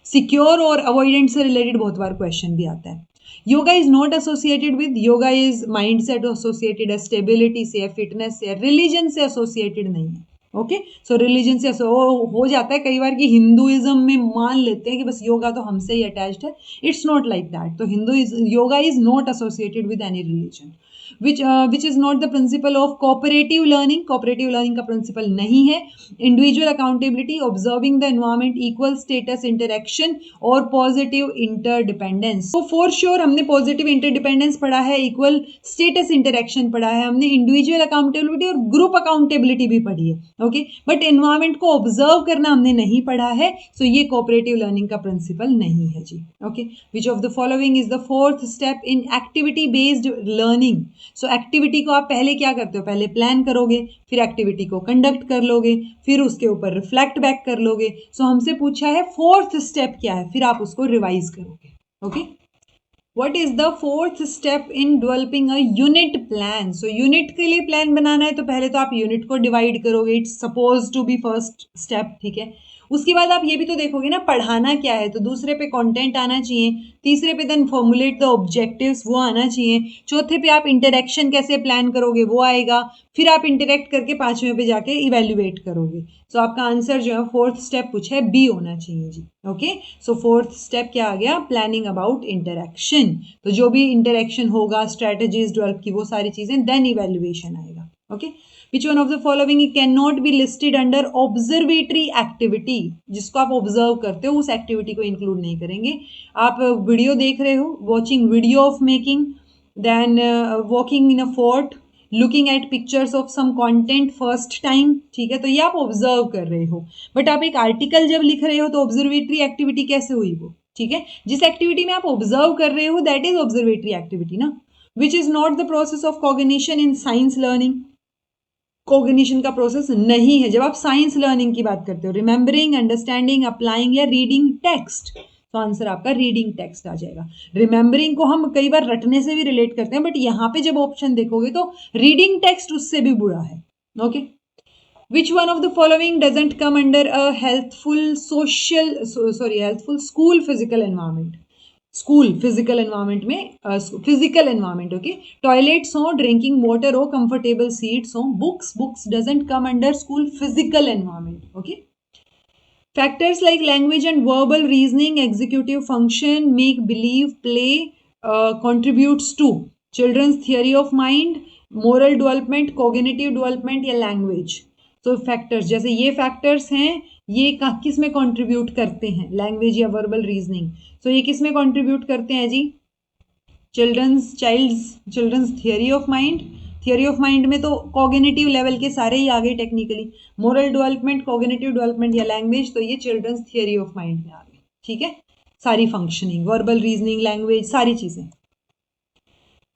सिक्योर और अवॉइडेंट से रिलेटेड बहुत बार क्वेश्चन भी आता है। Yoga is not associated with, yoga is mind set associated है, स्टेबिलिटी से, फिटनेस से, रिलीजन से एसोसिएटेड नहीं है। ओके, सो रिलीजन से हो जाता है कई बार कि हिंदुइज्म में मान लेते हैं कि बस योगा तो हमसे ही अटैच्ड है। It's not like that. तो yoga is not associated with any religion. Which is not the principal of cooperative learning. Cooperative learning का प्रिंसिपल नहीं है। Individual accountability, observing the environment, equal status interaction और positive interdependence. तो for sure हमने positive interdependence पढ़ा है, equal status interaction पढ़ा है, हमने इंडिविजुअल अकाउंटेबिलिटी और ग्रुप अकाउंटेबिलिटी भी पढ़ी है। ओके, बट एनवायरमेंट को ऑब्जर्व करना हमने नहीं पढ़ा है। सो ये कोऑपरेटिव लर्निंग का प्रिंसिपल नहीं है जी। Okay, which of the following is the 4th step in activity based learning. So activity को आप पहले क्या करते हो? पहले प्लान करोगे, फिर एक्टिविटी को कंडक्ट कर लोगे, फिर उसके ऊपर रिफ्लेक्ट बैक कर लोगे। सो हमसे पूछा है 4th स्टेप क्या है, फिर आप उसको रिवाइज करोगे। Okay, what is the 4th step in developing a unit plan. So unit के लिए प्लान बनाना है तो पहले तो आप यूनिट को डिवाइड करोगे, it's suppose to be first step. ठीक है, उसके बाद आप ये भी तो देखोगे ना पढ़ाना क्या है, तो दूसरे पे कंटेंट आना चाहिए, तीसरे पे देन फॉर्मुलेट द ऑब्जेक्टिव्स वो आना चाहिए, चौथे पे आप इंटरेक्शन कैसे प्लान करोगे वो आएगा, फिर आप इंटरेक्ट करके 5वें पे जाके इवेल्युएट करोगे। सो आपका आंसर जो है 4th स्टेप पूछा है बी होना चाहिए जी। ओके, सो 4th स्टेप क्या आ गया? Planning about interaction. तो जो भी इंटरेक्शन होगा, स्ट्रेटजीज डेवलप की, वो सारी चीजें, देन इवेल्युएशन आएगा। Okay, which one of the following can not be listed under observatory activity. जिसको आप ऑब्जर्व करते हो उस एक्टिविटी को इंक्लूड नहीं करेंगे। आप वीडियो देख रहे हो, watching video of making, then walking in a fort, looking at pictures of some content first time. ठीक है, तो ये आप ऑब्जर्व कर रहे हो, बट आप एक आर्टिकल जब लिख रहे हो तो ऑब्जर्वेटरी एक्टिविटी कैसे हुई वो? ठीक है, जिस एक्टिविटी में आप ऑब्जर्व कर रहे हो दैट इज ऑब्जर्वेटरी एक्टिविटी ना। विच is not the process of cognition in science learning. Cognition का प्रोसेस नहीं है जब आप साइंस लर्निंग की बात करते हो। रिमेंबरिंग, अंडरस्टैंडिंग, अप्लाइंग या रीडिंग टेक्स्ट। तो आंसर आपका रीडिंग टेक्स्ट आ जाएगा। रिमेंबरिंग को हम कई बार रटने से भी रिलेट करते हैं, बट यहाँ पे जब ऑप्शन देखोगे तो रीडिंग टेक्स्ट उससे भी बुरा है। Okay, which one of the following doesn't come under a healthful healthful school physical environment. School physical environment में फिजिकल एनवायरमेंट, ओके, टॉयलेट्स हो, ड्रिंकिंग वाटर हो, कंफर्टेबल सीट्स हो, books doesn't come under school physical environment. Okay, factors like language and verbal reasoning, executive function, make believe, play contributes to children's theory of mind, moral development, cognitive development या language। तो factors जैसे ये factors हैं, ये किस में contribute करते हैं? लैंग्वेज या वर्बल रीजनिंग। तो ये किस में कंट्रीब्यूट करते हैं जी? Children's theory of mind. Theory of mind में तो कॉग्निटिव लेवल के सारे ही आ गए technically. Moral development, cognitive development या लैंग्वेज, तो ये चिल्ड्रंस थियरी ऑफ माइंड में आ गए। ठीक है, सारी फंक्शनिंग, वर्बल रीजनिंग, लैंग्वेज, सारी चीजें।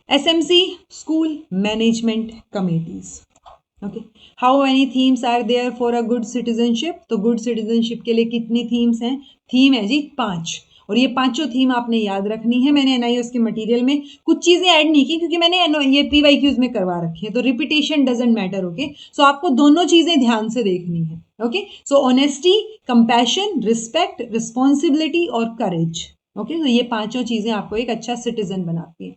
SMC, school management committees. Okay, how many themes are there for a good citizenship. तो गुड सिटीजनशिप के लिए कितनी थीम्स हैं? थीम है जी 5, और ये 5 थीम आपने याद रखनी है। मैंने एनआईओएस के मटेरियल में कुछ चीजें ऐड नहीं की क्योंकि मैंने ये पीवाईक्यूज में करवा रखी है, तो रिपीटेशन डजंट मैटर। ओके, सो आपको दोनों चीजें ध्यान से देखनी है। ओके, सो ऑनेस्टी, कंपैशन, रिस्पेक्ट, रिस्पॉन्सिबिलिटी और करेज। ओके, तो ये पांचों चीजें आपको एक अच्छा सिटीजन बनाती हैं।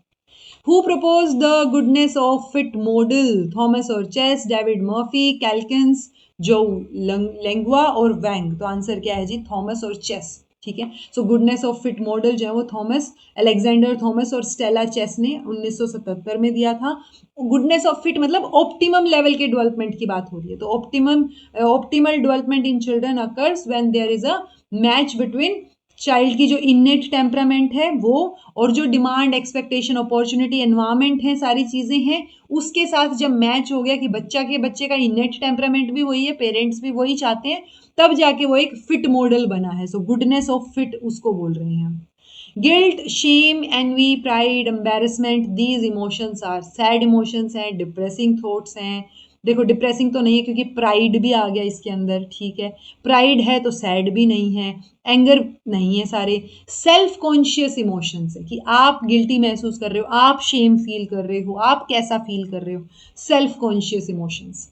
Who proposed the goodness of fit model? Thomas और चेस, डेविड मर्फी, कैल्किंस, जो लेंगुआ और वैंग। तो आंसर क्या है जी? थॉमस और चेस। ठीक है, so goodness of fit model जो है वो थॉमस, अलेक्जेंडर थॉमस और स्टेला चेस ने 1977 में दिया था। गुडनेस ऑफ फिट मतलब ऑप्टिमम लेवल के डेवलपमेंट की बात हो रही है। तो optimal development in children occurs when there is a match between child की जो इनेट टेम्परामेंट है वो, और जो डिमांड, एक्सपेक्टेशन, अपॉर्चुनिटी, एनवायरमेंट है, सारी चीजें हैं, उसके साथ जब मैच हो गया कि बच्चे का इनेट टेम्परामेंट भी वही है, पेरेंट्स भी वही चाहते हैं, तब जाके वो एक फिट मॉडल बना है। सो गुडनेस ऑफ फिट उसको बोल रहे हैं हम। Guilt, shame, envy, pride, embarrassment, these emotions are sad emotions हैं, डिप्रेसिंग थॉट्स हैं। देखो डिप्रेसिंग तो नहीं है क्योंकि प्राइड भी आ गया इसके अंदर। ठीक है, प्राइड है तो सैड भी नहीं है, एंगर नहीं है, सारे सेल्फ कॉन्शियस इमोशंस है कि आप गिल्टी महसूस कर रहे हो, आप शेम फील कर रहे हो, आप कैसा फील कर रहे हो, self conscious emotions.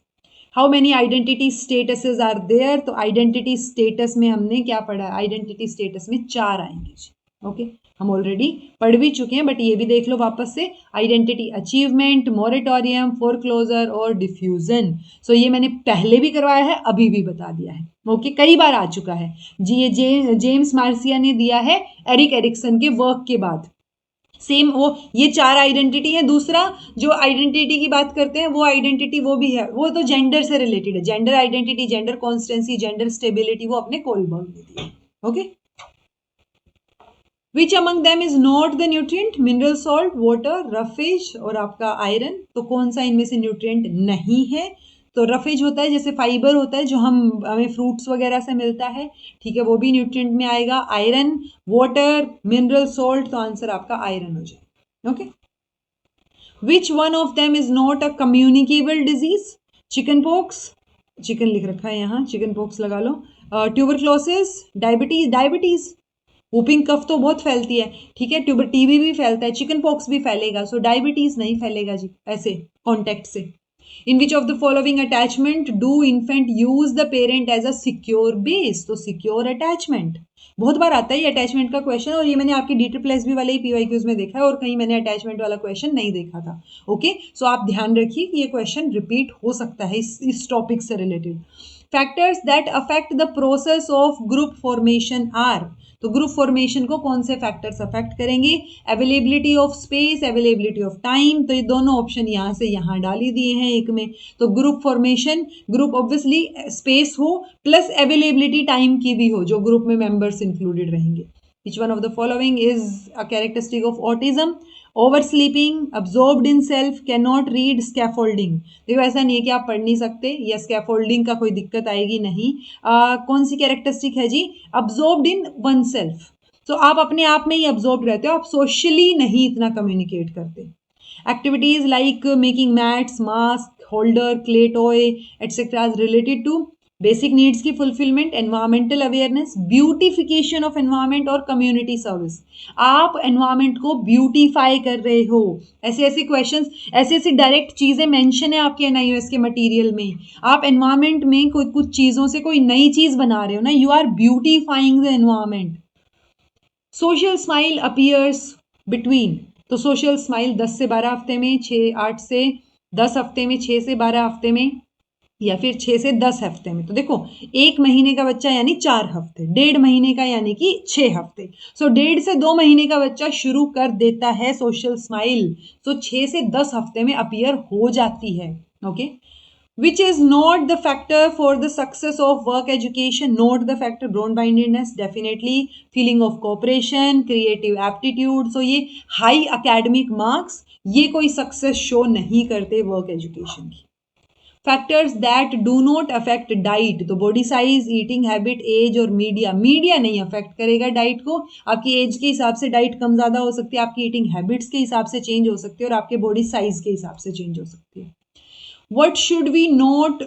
How many identity statuses are there? तो आइडेंटिटी स्टेटस में हमने क्या पढ़ा? आइडेंटिटी स्टेटस में 4 आएंगे। ओके, हम ऑलरेडी पढ़ भी चुके हैं, बट ये भी देख लो वापस से। आइडेंटिटी अचीवमेंट, मोरेटोरियम, फोरक्लोजर और डिफ्यूजन। सो ये मैंने पहले भी करवाया है, अभी भी बता दिया है। ओके, कई बार आ चुका है जी। ये जेम्स मार्सिया ने दिया है एरिक एरिक्सन के वर्क के बाद। सेम वो, ये 4 आइडेंटिटी है। दूसरा जो आइडेंटिटी की बात करते हैं वो आइडेंटिटी वो भी है, वो तो जेंडर से रिलेटेड है। Gender identity, gender constituency, gender stability, वो अपने कोलबर्ग ने दी है। Okay, which among them is not the nutrient? Mineral salt, water, roughage और आपका आयरन। तो कौन सा इनमें से न्यूट्रिएंट नहीं है? तो रफेज होता है, जैसे फाइबर होता है जो हमें फ्रूट्स वगैरह से मिलता है। ठीक है, वो भी न्यूट्रिएंट में आएगा। आयरन, वाटर, मिनरल सॉल्ट, तो आंसर आपका आयरन हो जाए। Okay, which one of them is not a communicable disease? Chicken pox, chicken लिख रखा है यहाँ, चिकन पॉक्स लगा लो। ट्यूबरक्लोसिस, डायबिटीज, वूपिंग कफ तो बहुत फैलती है। ठीक है, टीबी भी फैलता है, चिकन पॉक्स भी फैलेगा, सो डायबिटीज नहीं फैलेगा जी ऐसे कॉन्टेक्ट से। In which of the following attachment do infant use the parent as a secure base? तो सिक्योर अटैचमेंट बहुत बार आता है ये अटैचमेंट का क्वेश्चन, और ये मैंने आपकी DSSB वाले ही PYQs में देखा है, और कहीं मैंने अटैचमेंट वाला क्वेश्चन नहीं देखा था। ओके, सो आप ध्यान रखिए कि ये क्वेश्चन रिपीट हो सकता है इस टॉपिक से related. Factors that affect the process of group formation are? तो ग्रुप फॉर्मेशन को कौन से फैक्टर्स अफेक्ट करेंगे? Availability of space, availability of time. तो ये दोनों ऑप्शन यहाँ से यहाँ डाल ही दिए हैं एक में। तो group formation, group obviously space हो प्लस अवेलेबिलिटी टाइम की भी हो, जो ग्रुप में मेंबर्स इंक्लूडेड रहेंगे। विच one of the following is a characteristic of autism? Over sleeping, absorbed in self, can not read, scaffolding. देखो ऐसा नहीं है कि आप पढ़ नहीं सकते या स्कैफोल्डिंग का कोई दिक्कत आएगी, नहीं। कौन सी कैरेक्टरिस्टिक है जी? Absorbed in oneself. तो आप अपने आप में ही अब्जॉर्ब रहते हो, आप सोशली नहीं इतना कम्युनिकेट करते। Activities like making mats, mask holder, clay toy etcetera related to basic needs की fulfilment, environmental awareness, beautification of environment और कम्युनिटी सर्विस। आप एनवायरमेंट को ब्यूटीफाई कर रहे हो। ऐसे ऐसे क्वेश्चंस, ऐसी ऐसी डायरेक्ट चीजें मेंशन है आपके NIOS के मटेरियल में। आप एनवायरमेंट में कुछ चीजों से कोई नई चीज बना रहे हो ना, you are beautifying the environment. Social smile appears between? तो सोशल स्माइल 10 से 12 हफ्ते में, 8 से 10 हफ्ते में, 6 से 12 हफ्ते में, या फिर 6 से 10 हफ्ते में। तो देखो 1 महीने का बच्चा यानी 4 हफ्ते, 1.5 महीने का यानी कि 6 हफ्ते। सो 1.5 से 2 महीने का बच्चा शुरू कर देता है सोशल स्माइल, तो 6 से 10 हफ्ते में अपीयर हो जाती है। Okay, which is not the factor for the success of work education? Not the factor. Broad mindedness definitely, feeling of cooperation, creative aptitude. So ये high academic marks ये कोई सक्सेस शो नहीं करते वर्क एजुकेशन की। Factors that do not affect diet? तो body size, eating habit, age और media. Media नहीं affect करेगा डाइट को। आपकी एज के हिसाब से डाइट कम ज़्यादा हो सकती है, आपकी ईटिंग हैबिट्स के हिसाब से चेंज हो सकती है, और आपके बॉडी साइज के हिसाब से चेंज हो सकती है। What should we not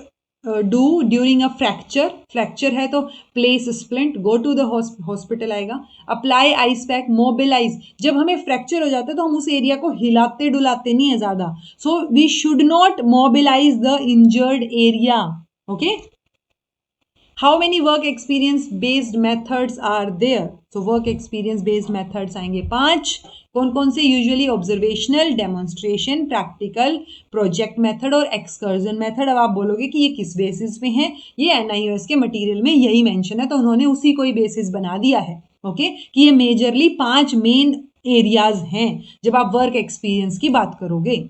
do during a fracture? Fracture है तो place splint, go to the hospital आएगा। Apply ice pack, mobilise. जब हमें फ्रैक्चर हो जाता है तो हम उस एरिया को हिलाते डुलाते नहीं है ज़्यादा, so we should not mobilise the injured area. Okay, how many work experience based methods are there? तो वर्क एक्सपीरियंस बेस्ड मेथड्स आएंगे 5। कौन कौन से? Usually observational, demonstration, practical, project method और एक्सकर्जन मेथड। अब आप बोलोगे कि ये किस बेसिस पे हैं? ये एनआईओएस के मटेरियल में यही मेंशन है, तो उन्होंने उसी को ही बेसिस बना दिया है। ओके, कि ये मेजरली 5 मेन एरियाज हैं जब आप वर्क एक्सपीरियंस की बात करोगे।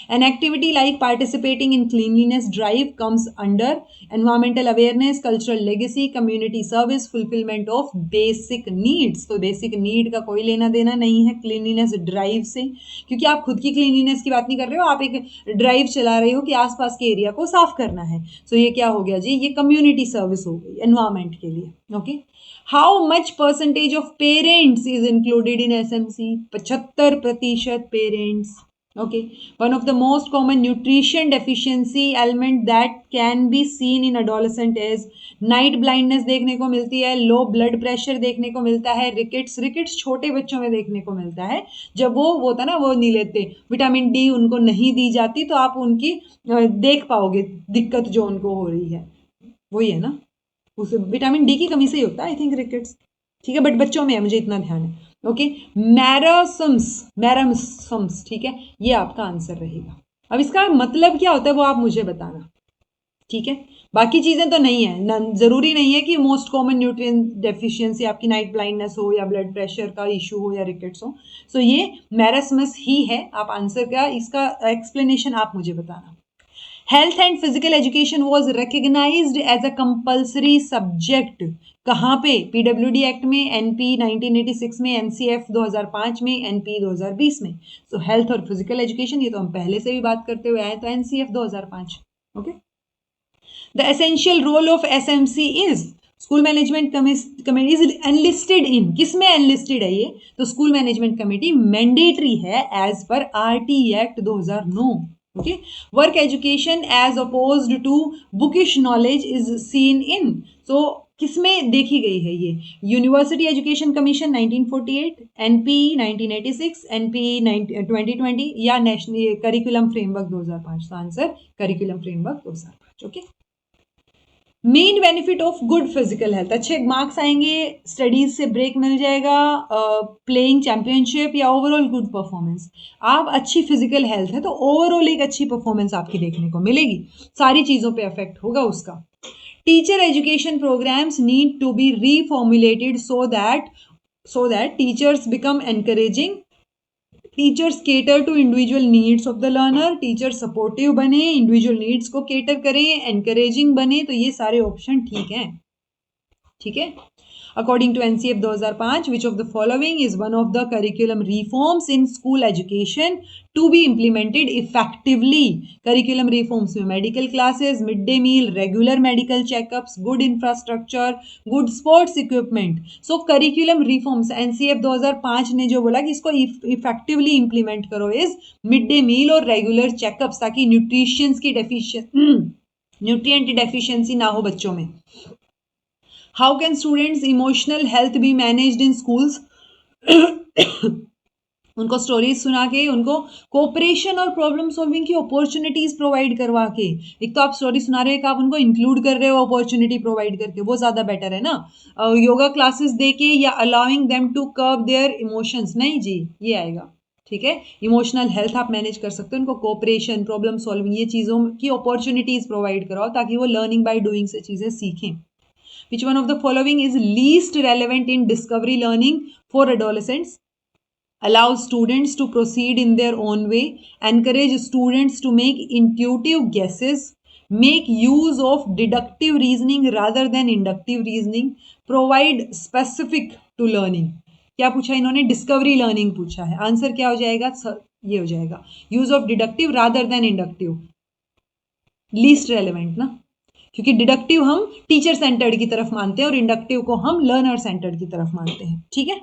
An activity like participating in cleanliness drive comes under environmental awareness, cultural legacy, community service, fulfillment of basic needs। तो basic need का कोई लेना देना नहीं है cleanliness drive से, क्योंकि आप खुद की cleanliness की बात नहीं कर रहे हो, आप एक ड्राइव चला रहे हो कि आसपास के एरिया को साफ करना है। सो ये क्या हो गया जी? ये कम्युनिटी सर्विस हो गई एनवायरमेंट के लिए। Okay, how much percentage of parents is included in SMC? 75% parents. Okay, one of the most common nutrition deficiency element that can be seen in adolescent is night blindness देखने को मिलती है, low blood pressure देखने को मिलता है, rickets छोटे बच्चों में देखने को मिलता है। जब वो होता ना, वो नहीं लेते विटामिन डी, उनको नहीं दी जाती, तो आप उनकी देख पाओगे दिक्कत जो उनको हो रही है, वही है ना, उस विटामिन डी की कमी से ही होता है आई थिंक रिकेट्स। ठीक है, बट बच्चों में है, मुझे इतना ध्यान है। ओके, मैरासम्स, ठीक है, ये आपका आंसर रहेगा। अब इसका मतलब क्या होता है वो आप मुझे बताना, ठीक है। बाकी चीजें तो नहीं है, जरूरी नहीं है कि मोस्ट कॉमन न्यूट्रिएंट डेफिशिएंसी आपकी नाइट ब्लाइंडनेस हो या ब्लड प्रेशर का इशू हो या रिकेट्स हो। सो ये मैरासमस ही है। आप आंसर का, इसका एक्सप्लेनेशन आप मुझे बताना। Health and physical education was recognised as a compulsory subject कहाँ पे? पीडब्ल्यूडी एक्ट में, एनपी 1986 में, एनसीएफ 2005 में, एनपी 2020 में। सो हेल्थ और फिजिकल एजुकेशन, ये तो हम पहले से भी बात करते हुए आए, तो NCF 2005। Okay, the essential role of SMC is school management committee is enlisted in, किसमें एनलिस्टेड है ये? तो स्कूल मैनेजमेंट कमेटी मैंडेटरी है as per RT act 2009। Okay, work education as opposed to bookish knowledge is seen in, so किसमें देखी गई है ये? University education commission 1948, NP 1986, NP 2020 या नेशनल करिकुलम फ्रेमवर्क 2005। तो answer curriculum framework 2005। Okay, main benefit of good physical health, अच्छे marks आएंगे, studies से ब्रेक मिल जाएगा, प्लेइंग चैंपियनशिप या ओवरऑल गुड परफॉर्मेंस। आप अच्छी फिजिकल हेल्थ है तो ओवरऑल एक अच्छी परफॉर्मेंस आपकी देखने को मिलेगी, सारी चीजों पे इफेक्ट होगा उसका। Teacher education programmes need to be reformulated so that teachers become encouraging, teachers cater to individual needs of the learner, teacher supportive बने, इंडिविजुअल नीड्स को केटर करें, एनकरेजिंग बने, तो ये सारे ऑप्शन ठीक हैं। ठीक है, according to NCF 2005, which of the following is one of the curriculum reforms in school education to be implemented effectively? curriculum reforms में medical classes, midday meal, regular medical checkups, good infrastructure, good sports equipment. so curriculum reforms NCF 2005 ने जो बोला कि इसको effectively implement करो is midday meal और regular checkups, ताकि nutrient deficiency ना हो बच्चों में। How can students' emotional health be managed in schools? उनको स्टोरीज सुना के, उनको कोऑपरेशन और प्रॉब्लम सॉल्विंग की अपॉर्चुनिटीज प्रोवाइड करवा के, एक तो आप स्टोरी सुना रहे हो कि आप उनको इंक्लूड कर रहे हो अपॉर्चुनिटी प्रोवाइड करके, वो ज्यादा बेटर है ना। योगा क्लासेस देके या allowing them to curb their emotions, नहीं जी, ये आएगा। ठीक है, इमोशनल हेल्थ आप मैनेज कर सकते हो, उनको कोऑपरेशन, प्रॉब्लम सॉल्विंग, ये चीजों की अपॉर्चुनिटीज प्रोवाइड कराओ ताकि वो लर्निंग बाय डूइंग से चीजें सीखें। Which one of the following is least relevant in discovery learning for adolescents? Allow students to proceed in their own way, encourage students to make intuitive guesses, make use of deductive reasoning rather than inductive reasoning, provide specific to learning. क्या पूछा इन्होंने? Discovery learning पूछा है। Answer क्या हो जाएगा? ये हो जाएगा use of deductive rather than inductive, least relevant ना, क्योंकि डिडक्टिव हम टीचर सेंटर्ड की तरफ मानते हैं और इंडक्टिव को हम लर्नर सेंटर्ड की तरफ मानते हैं। ठीक है,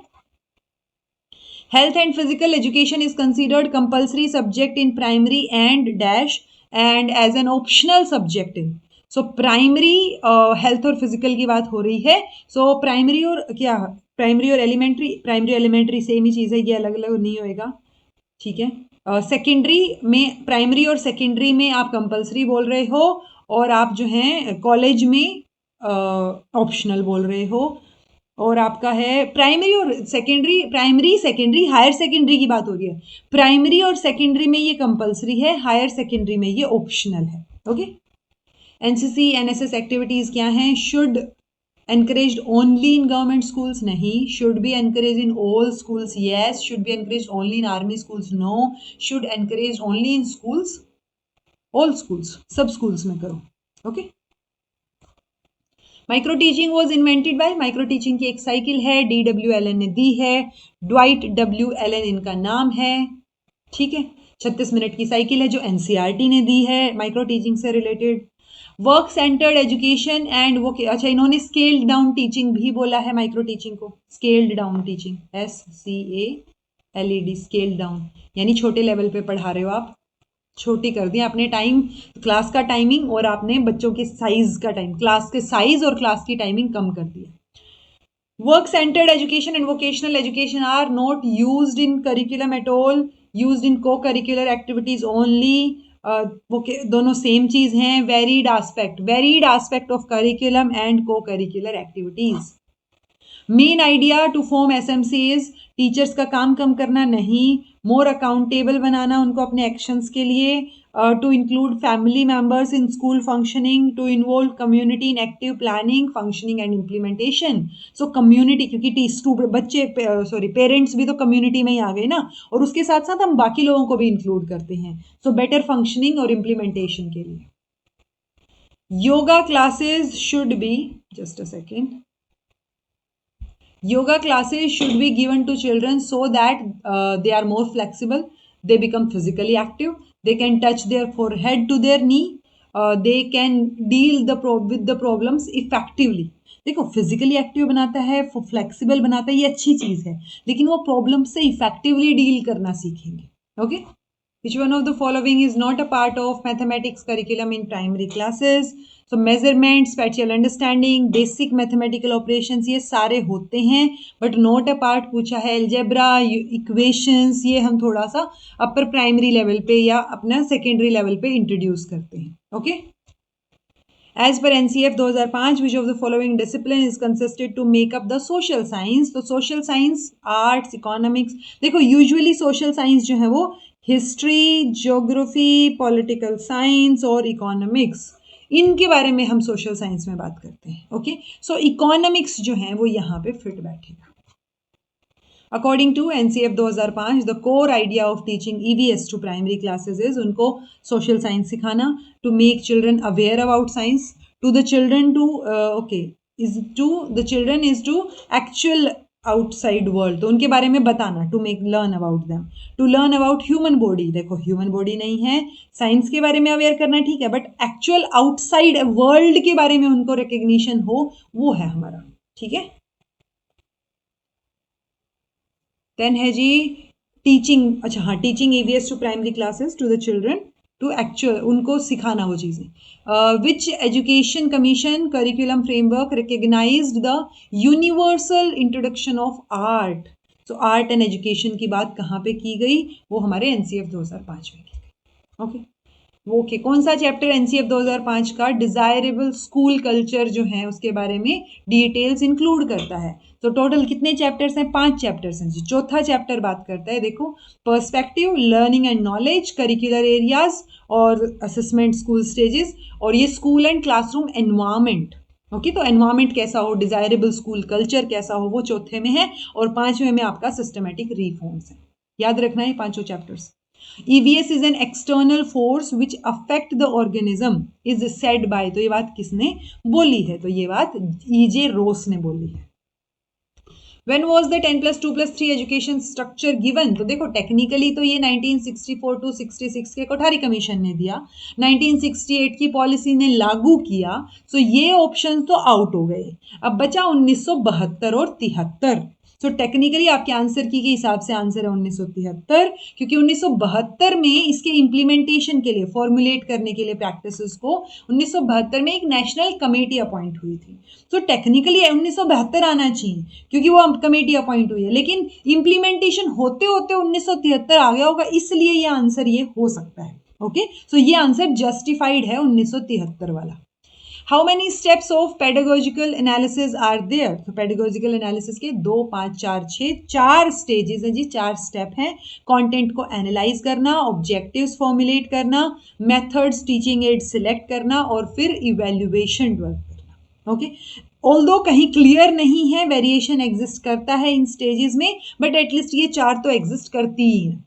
health and physical education is considered compulsory subject in primary and dash and as an optional subject in, so primary health और फिजिकल की बात हो रही है। सो प्राइमरी और क्या, प्राइमरी और एलिमेंट्री सेम ही चीज है, ये अलग अलग नहीं होएगा। ठीक है, सेकेंडरी में, प्राइमरी और सेकेंडरी में आप कंपल्सरी बोल रहे हो, और आप जो हैं कॉलेज में ऑप्शनल बोल रहे हो, और आपका है प्राइमरी और secondary, primary secondary higher secondary की बात हो रही है। प्राइमरी और सेकेंडरी में ये कंपलसरी है, हायर सेकेंडरी में ये ऑप्शनल है। ओके, एनसीसी एनएसएस एक्टिविटीज क्या हैं? Should encouraged only in government schools? नहीं. Should be encouraged in all schools? Yes. Should be encouraged only in army schools? No. Should encouraged only in schools? All schools, सब schools में करो. Okay. Micro teaching was invented by, micro teaching की एक cycle है, DW ने दी है, Dwight W इनका नाम है, ठीक है। 36 मिनट की साइकिल है जो NCERT ने दी है माइक्रो टीचिंग से related. Work centred education and वो, अच्छा इन्होंने स्केल्ड डाउन टीचिंग भी बोला है माइक्रो टीचिंग को, scaled down teaching, SCALED, scaled down, यानी छोटे लेवल पे पढ़ा रहे हो आप, छोटी कर दी आपने टाइम, क्लास का टाइमिंग, और आपने बच्चों के साइज का टाइम, क्लास के साइज और क्लास की टाइमिंग कम कर दिया। Work centred education and vocational education are not used in curriculum at all, used in co curricular activities only, दोनों सेम चीज हैं। Varied aspect of curriculum and co curricular activities. Main idea to form SMCs, teachers का काम कम करना नहीं, मोर accountable बनाना उनको अपने actions के लिए, to include family members in school functioning, to involve community in active planning, functioning and implementation. So community, क्योंकि बच्चे पेरेंट्स भी तो कम्युनिटी में ही आ गए ना, और उसके साथ साथ हम बाकी लोगों को भी इंक्लूड करते हैं, सो बेटर फंक्शनिंग और इम्प्लीमेंटेशन के लिए। Yoga classes should be, just a second, yoga classes should be given to children so that they are more flexible, they become physically active, they can touch their forehead to their knee, they can deal with the problems effectively. देखो physically active बनाता है, flexible बनाता है, ये अच्छी चीज है, लेकिन वो प्रॉब्लम से इफेक्टिवली डील करना सीखेंगे। Okay, which one of the following is not a part of mathematics curriculum in primary classes? So measurement, spatial understanding, basic mathematical operations, ये सारे होते हैं, but not a part पूछा है। algebra, equations, ये हम थोड़ा सा upper primary level पे या अपना secondary level पे introduce करते हैं। okay? As per NCF 2005, which of the following discipline is consisted to make up the social science? तो social science, arts, economics, देखो usually social science जो है वो हिस्ट्री, ज्योग्राफी, पॉलिटिकल साइंस और economics, इनके बारे में हम सोशल साइंस में बात करते हैं। ओके, सो इकोनॉमिक्स जो है वो यहाँ पे फिट बैठेगा। According to NCF 2005, the core idea of teaching EVS to primary classes is, उनको सोशल साइंस सिखाना, to make children aware about science, to the children to is to actual outside world, तो उनके बारे में बताना, to make learn about them, to learn about human body, देखो human body नहीं है, साइंस के बारे में अवेयर करना ठीक है, बट एक्चुअल आउटसाइड वर्ल्ड के बारे में उनको रिकग्निशन हो, वो है हमारा। ठीक है, देन है जी टीचिंग, अच्छा हाँ, teaching EVS to primary classes to the children, to actual उनको सिखाना वो चीज़ें। Which education commission curriculum framework recognised the universal introduction of art? So art and education की बात कहाँ पे की गई? वो हमारे NCF 2005 में की गई। ओके, ओके, कौन सा चैप्टर NCF 2005 का डिजायरेबल स्कूल कल्चर जो है उसके बारे में डिटेल्स इंक्लूड करता है? तो टोटल कितने चैप्टर्स हैं? 5 चैप्टर्स हैं जी। चौथा चैप्टर बात करता है, देखो, perspective, learning and knowledge, curricular areas और असेसमेंट स्कूल स्टेजेस, और ये school and classroom environment. Okay, तो एनवायरमेंट कैसा हो, डिजायरेबल स्कूल कल्चर कैसा हो, वो चौथे में है, और 5वें में आपका सिस्टमेटिक रिफॉर्म्स है। याद रखना है 5 chapters. EVS is an external force which affect the organism is said by, तो ये बात किसने बोली है? तो ये बात E.J. रोस ने बोली है। When was the 10+2+3 education structure given? तो देखो टेक्निकली तो ये 1964 टू 66 के कोठारी कमीशन ने दिया, 1968 की पॉलिसी ने लागू किया, सो ये ऑप्शन तो आउट हो गए, अब बचा 1972 और 73। सो टेक्निकली आपके आंसर की के हिसाब से आंसर है 1973, क्योंकि 1972 में इसके इम्प्लीमेंटेशन के लिए, फॉर्मुलेट करने के लिए प्रैक्टिसेस को 1972 में एक नेशनल कमेटी अपॉइंट हुई थी। सो टेक्निकली 1972 आना चाहिए क्योंकि वो कमेटी अपॉइंट हुई है, लेकिन इम्प्लीमेंटेशन होते होते 1973 आ गया होगा, इसलिए ये आंसर ये हो सकता है। ओके, सो ये आंसर जस्टिफाइड है 1973 वाला। How many steps of pedagogical analysis are there? तो पेडागोजिकल एनालिसिस के 2, 5, 4, 6 4 स्टेजेस हैं जी, 4 स्टेप हैं। कंटेंट को एनालाइज करना, ऑब्जेक्टिव्स फॉर्मुलेट करना, मेथड्स टीचिंग एड सिलेक्ट करना और फिर इवेल्युएशन डेवलप करना। ओके, ऑल्दो कहीं क्लियर नहीं है, वेरिएशन एग्जिस्ट करता है इन स्टेजेस में, बट एटलीस्ट ये 4 तो एग्जिस्ट करती ही है।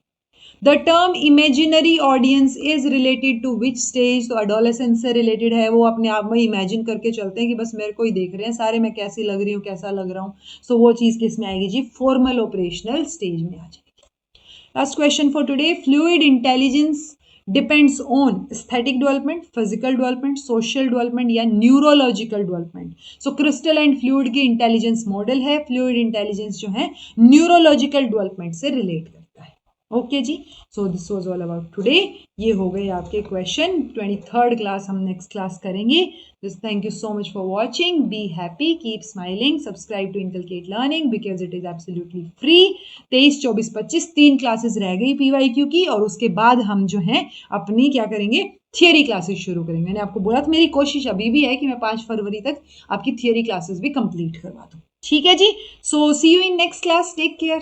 The term imaginary audience is related to which stage? तो एडोलेसेंस से रिलेटेड है, वो अपने आप में इमेजिन करके चलते हैं कि बस मेरे को ही देख रहे हैं सारे, मैं कैसी लग रही हूँ, कैसा लग रहा हूँ। सो वो चीज़ किस में आएगी जी? फॉर्मल ऑपरेशनल स्टेज में आ जाएगी। Last question for today, fluid intelligence depends on aesthetic development, physical development, social development या neurological development? So crystal and fluid की इंटेलिजेंस मॉडल है, फ्लूइड इंटेलिजेंस जो है न्यूरोलॉजिकल डेवलपमेंट से रिलेट करता है। ओके जी, so this was all about today. ये हो गए आपके क्वेश्चन। 23rd क्लास हम नेक्स्ट क्लास करेंगे। Thank you so much for watching. Be happy, keep smiling, subscribe to inculcate learning because it is absolutely free. 23, 24, 25 3 classes रह गई PYQ की, और उसके बाद हम जो है अपनी क्या करेंगे, थियरी क्लासेस शुरू करेंगे। मैंने आपको बोला था मेरी कोशिश अभी भी है कि मैं 5 फरवरी तक आपकी थियरी क्लासेस भी कंप्लीट करवा दूँ। ठीक है जी, so see you in next class, take care.